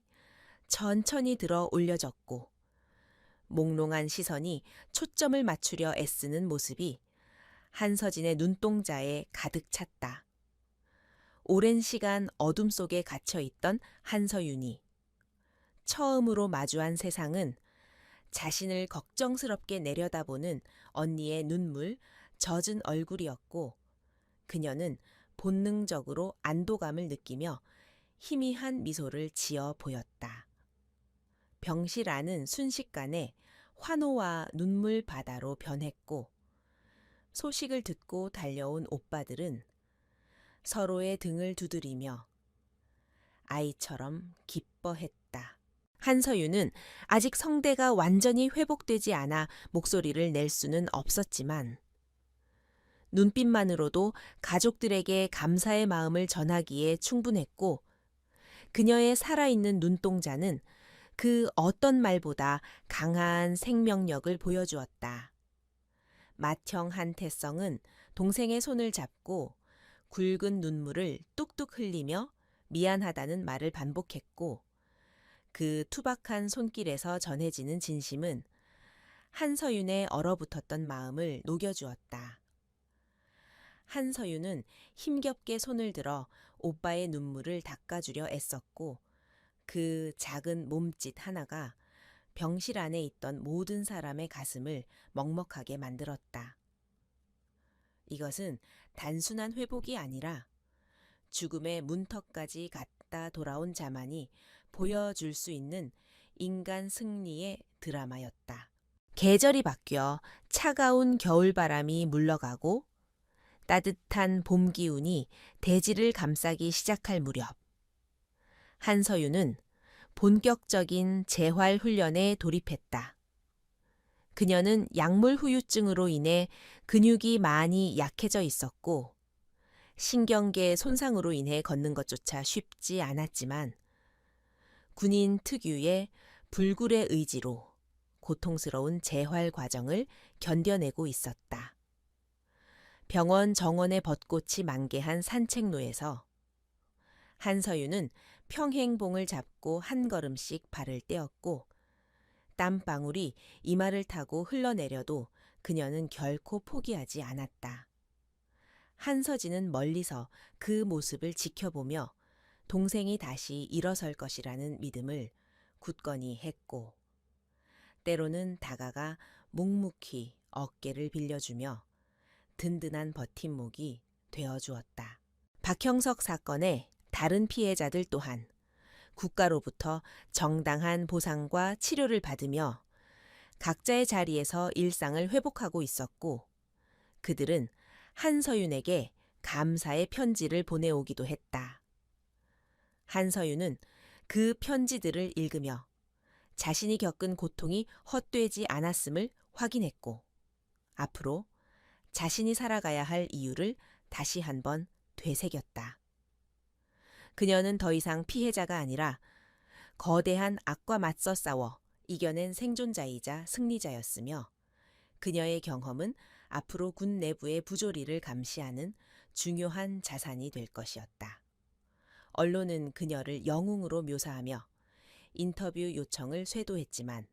천천히 들어 올려졌고 몽롱한 시선이 초점을 맞추려 애쓰는 모습이 한서진의 눈동자에 가득 찼다. 오랜 시간 어둠 속에 갇혀있던 한서윤이 처음으로 마주한 세상은 자신을 걱정스럽게 내려다보는 언니의 눈물, 젖은 얼굴이었고 그녀는 본능적으로 안도감을 느끼며 희미한 미소를 지어 보였다. 병실 안은 순식간에 환호와 눈물 바다로 변했고 소식을 듣고 달려온 오빠들은 서로의 등을 두드리며 아이처럼 기뻐했다. 한서윤은 아직 성대가 완전히 회복되지 않아 목소리를 낼 수는 없었지만 눈빛만으로도 가족들에게 감사의 마음을 전하기에 충분했고 그녀의 살아있는 눈동자는 그 어떤 말보다 강한 생명력을 보여주었다. 맏형 한태성은 동생의 손을 잡고 굵은 눈물을 뚝뚝 흘리며 미안하다는 말을 반복했고 그 투박한 손길에서 전해지는 진심은 한서윤의 얼어붙었던 마음을 녹여주었다. 한서윤은 힘겹게 손을 들어 오빠의 눈물을 닦아주려 애썼고 그 작은 몸짓 하나가 병실 안에 있던 모든 사람의 가슴을 먹먹하게 만들었다. 이것은 단순한 회복이 아니라 죽음의 문턱까지 갔다 돌아온 자만이 보여줄 수 있는 인간 승리의 드라마였다. 계절이 바뀌어 차가운 겨울바람이 물러가고 따뜻한 봄 기운이 대지를 감싸기 시작할 무렵 한서윤은 본격적인 재활 훈련에 돌입했다. 그녀는 약물 후유증으로 인해 근육이 많이 약해져 있었고 신경계 손상으로 인해 걷는 것조차 쉽지 않았지만 군인 특유의 불굴의 의지로 고통스러운 재활 과정을 견뎌내고 있었다. 병원 정원의 벚꽃이 만개한 산책로에서 한서윤은 평행봉을 잡고 한 걸음씩 발을 떼었고 땀방울이 이마를 타고 흘러내려도 그녀는 결코 포기하지 않았다. 한서진은 멀리서 그 모습을 지켜보며 동생이 다시 일어설 것이라는 믿음을 굳건히 했고 때로는 다가가 묵묵히 어깨를 빌려주며 든든한 버팀목이 되어주었다. 박형석 사건의 다른 피해자들 또한 국가로부터 정당한 보상과 치료를 받으며 각자의 자리에서 일상을 회복하고 있었고 그들은 한서윤에게 감사의 편지를 보내오기도 했다. 한서윤은 그 편지들을 읽으며 자신이 겪은 고통이 헛되지 않았음을 확인했고, 앞으로 자신이 살아가야 할 이유를 다시 한번 되새겼다. 그녀는 더 이상 피해자가 아니라 거대한 악과 맞서 싸워 이겨낸 생존자이자 승리자였으며, 그녀의 경험은 앞으로 군 내부의 부조리를 감시하는 중요한 자산이 될 것이었다. 언론은 그녀를 영웅으로 묘사하며 인터뷰 요청을 쇄도했지만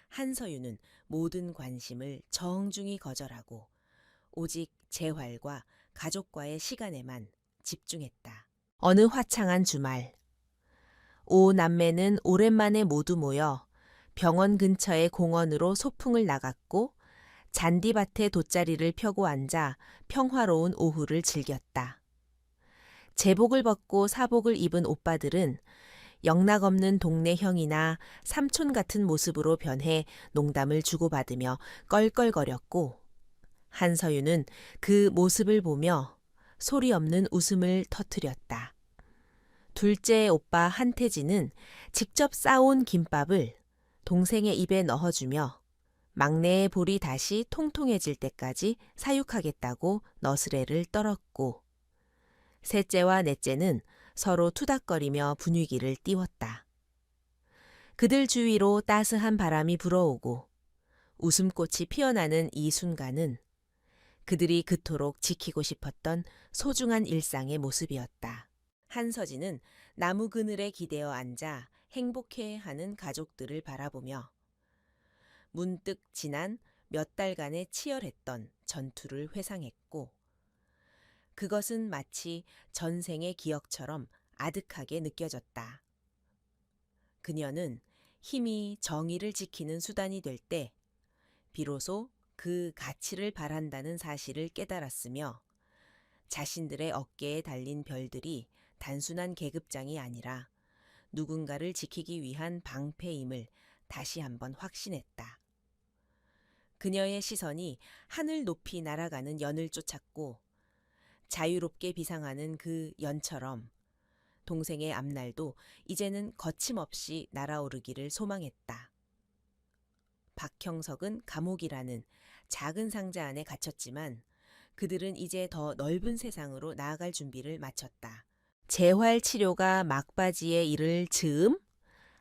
한서윤은 모든 관심을 정중히 거절하고 오직 재활과 가족과의 시간에만 집중했다. 어느 화창한 주말, 오 남매는 오랜만에 모두 모여 병원 근처의 공원으로 소풍을 나갔고 잔디밭에 돗자리를 펴고 앉아 평화로운 오후를 즐겼다. 제복을 벗고 사복을 입은 오빠들은 영락없는 동네 형이나 삼촌 같은 모습으로 변해 농담을 주고받으며 껄껄거렸고, 한서윤은 그 모습을 보며 소리 없는 웃음을 터뜨렸다. 둘째 오빠 한태진은 직접 싸온 김밥을 동생의 입에 넣어주며 막내의 볼이 다시 통통해질 때까지 사육하겠다고 너스레를 떨었고, 셋째와 넷째는 서로 투닥거리며 분위기를 띄웠다. 그들 주위로 따스한 바람이 불어오고 웃음꽃이 피어나는 이 순간은 그들이 그토록 지키고 싶었던 소중한 일상의 모습이었다. 한서진은 나무 그늘에 기대어 앉아 행복해하는 가족들을 바라보며 문득 지난 몇 달간의 치열했던 전투를 회상했고, 그것은 마치 전생의 기억처럼 아득하게 느껴졌다. 그녀는 힘이 정의를 지키는 수단이 될 때 비로소 그 가치를 바란다는 사실을 깨달았으며, 자신들의 어깨에 달린 별들이 단순한 계급장이 아니라 누군가를 지키기 위한 방패임을 다시 한번 확신했다. 그녀의 시선이 하늘 높이 날아가는 연을 쫓았고, 자유롭게 비상하는 그 연처럼 동생의 앞날도 이제는 거침없이 날아오르기를 소망했다. 박형석은 감옥이라는 작은 상자 안에 갇혔지만 그들은 이제 더 넓은 세상으로 나아갈 준비를 마쳤다. 재활 치료가 막바지에 이를 즈음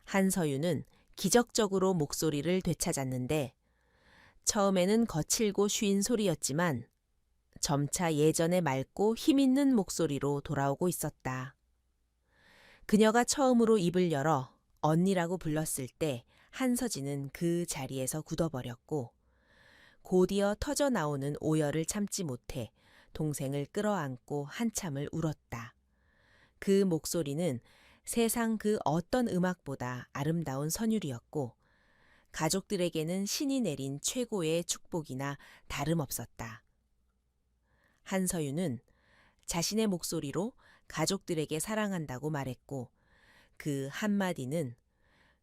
한서윤은 기적적으로 목소리를 되찾았는데, 처음에는 거칠고 쉬인 소리였지만 점차 예전의 맑고 힘있는 목소리로 돌아오고 있었다. 그녀가 처음으로 입을 열어 언니라고 불렀을 때 한서진은 그 자리에서 굳어버렸고, 곧이어 터져나오는 오열을 참지 못해 동생을 끌어안고 한참을 울었다. 그 목소리는 세상 그 어떤 음악보다 아름다운 선율이었고, 가족들에게는 신이 내린 최고의 축복이나 다름없었다. 한서윤은 자신의 목소리로 가족들에게 사랑한다고 말했고, 그 한마디는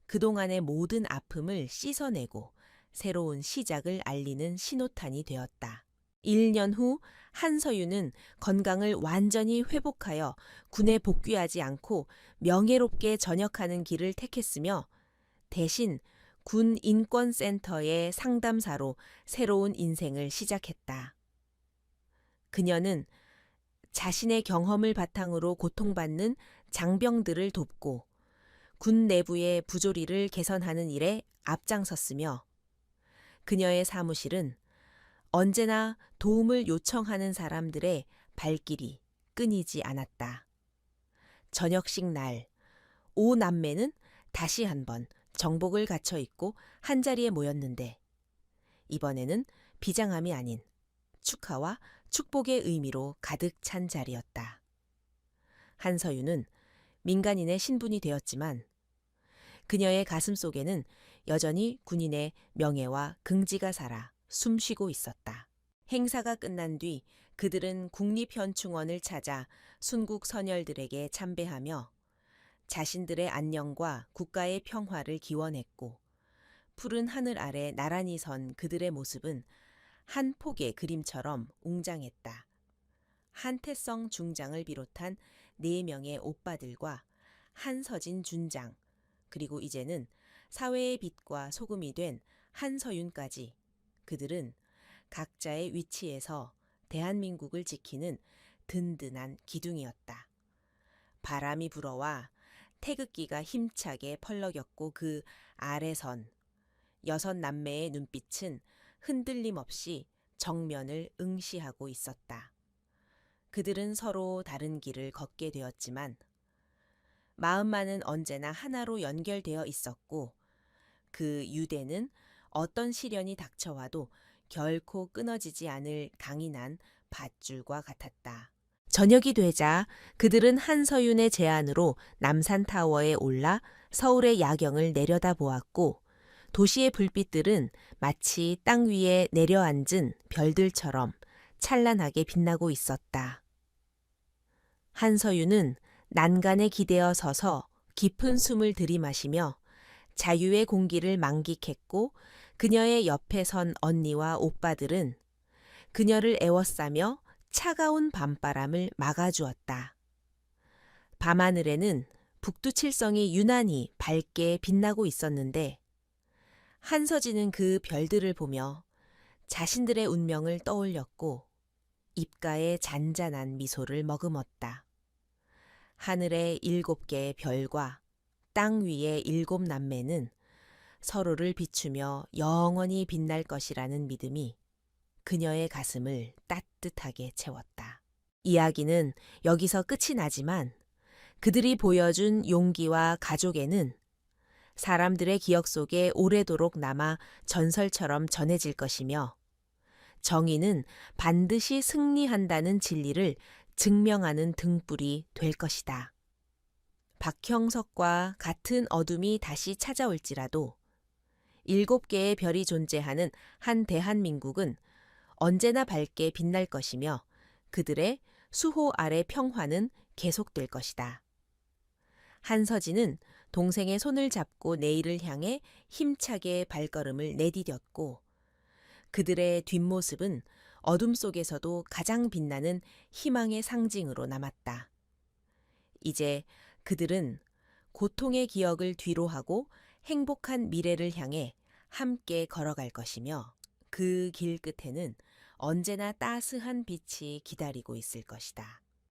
그동안의 모든 아픔을 씻어내고 새로운 시작을 알리는 신호탄이 되었다. 1년 후 한서윤은 건강을 완전히 회복하여 군에 복귀하지 않고 명예롭게 전역하는 길을 택했으며, 대신 군 인권센터의 상담사로 새로운 인생을 시작했다. 그녀는 자신의 경험을 바탕으로 고통받는 장병들을 돕고 군 내부의 부조리를 개선하는 일에 앞장섰으며, 그녀의 사무실은 언제나 도움을 요청하는 사람들의 발길이 끊이지 않았다. 저녁식 날, 오 남매는 다시 한번 정복을 갖춰 입고 한자리에 모였는데, 이번에는 비장함이 아닌 축하와 축복의 의미로 가득 찬 자리였다. 한서윤은 민간인의 신분이 되었지만 그녀의 가슴 속에는 여전히 군인의 명예와 긍지가 살아 숨쉬고 있었다. 행사가 끝난 뒤 그들은 국립현충원을 찾아 순국 선열들에게 참배하며 자신들의 안녕과 국가의 평화를 기원했고, 푸른 하늘 아래 나란히 선 그들의 모습은 한 폭의 그림처럼 웅장했다. 한태성 중장을 비롯한 4명의 오빠들과 한서진 준장, 그리고 이제는 사회의 빛과 소금이 된 한서윤까지, 그들은 각자의 위치에서 대한민국을 지키는 든든한 기둥이었다. 바람이 불어와 태극기가 힘차게 펄럭였고 그 아래선 6남매의 눈빛은 흔들림 없이 정면을 응시하고 있었다. 그들은 서로 다른 길을 걷게 되었지만 마음만은 언제나 하나로 연결되어 있었고 그 유대는 어떤 시련이 닥쳐와도 결코 끊어지지 않을 강인한 밧줄과 같았다. 저녁이 되자 그들은 한서윤의 제안으로 남산타워에 올라 서울의 야경을 내려다보았고 도시의 불빛들은 마치 땅 위에 내려앉은 별들처럼 찬란하게 빛나고 있었다. 한서윤은 난간에 기대어 서서 깊은 숨을 들이마시며 자유의 공기를 만끽했고 그녀의 옆에 선 언니와 오빠들은 그녀를 애워싸며 차가운 밤바람을 막아주었다. 밤하늘에는 북두칠성이 유난히 밝게 빛나고 있었는데 한서진은 그 별들을 보며 자신들의 운명을 떠올렸고 입가에 잔잔한 미소를 머금었다. 하늘의 7개의 별과 땅 위의 7남매는 서로를 비추며 영원히 빛날 것이라는 믿음이 그녀의 가슴을 따뜻하게 채웠다. 이야기는 여기서 끝이 나지만 그들이 보여준 용기와 가족애는 사람들의 기억 속에 오래도록 남아 전설처럼 전해질 것이며 정의는 반드시 승리한다는 진리를 증명하는 등불이 될 것이다. 박형석과 같은 어둠이 다시 찾아올지라도 7개의 별이 존재하는 한 대한민국은 언제나 밝게 빛날 것이며 그들의 수호 아래 평화는 계속될 것이다. 한서진은 동생의 손을 잡고 내일을 향해 힘차게 발걸음을 내디뎠고 그들의 뒷모습은 어둠 속에서도 가장 빛나는 희망의 상징으로 남았다. 이제 그들은 고통의 기억을 뒤로하고 행복한 미래를 향해 함께 걸어갈 것이며 그 길 끝에는 언제나 따스한 빛이 기다리고 있을 것이다.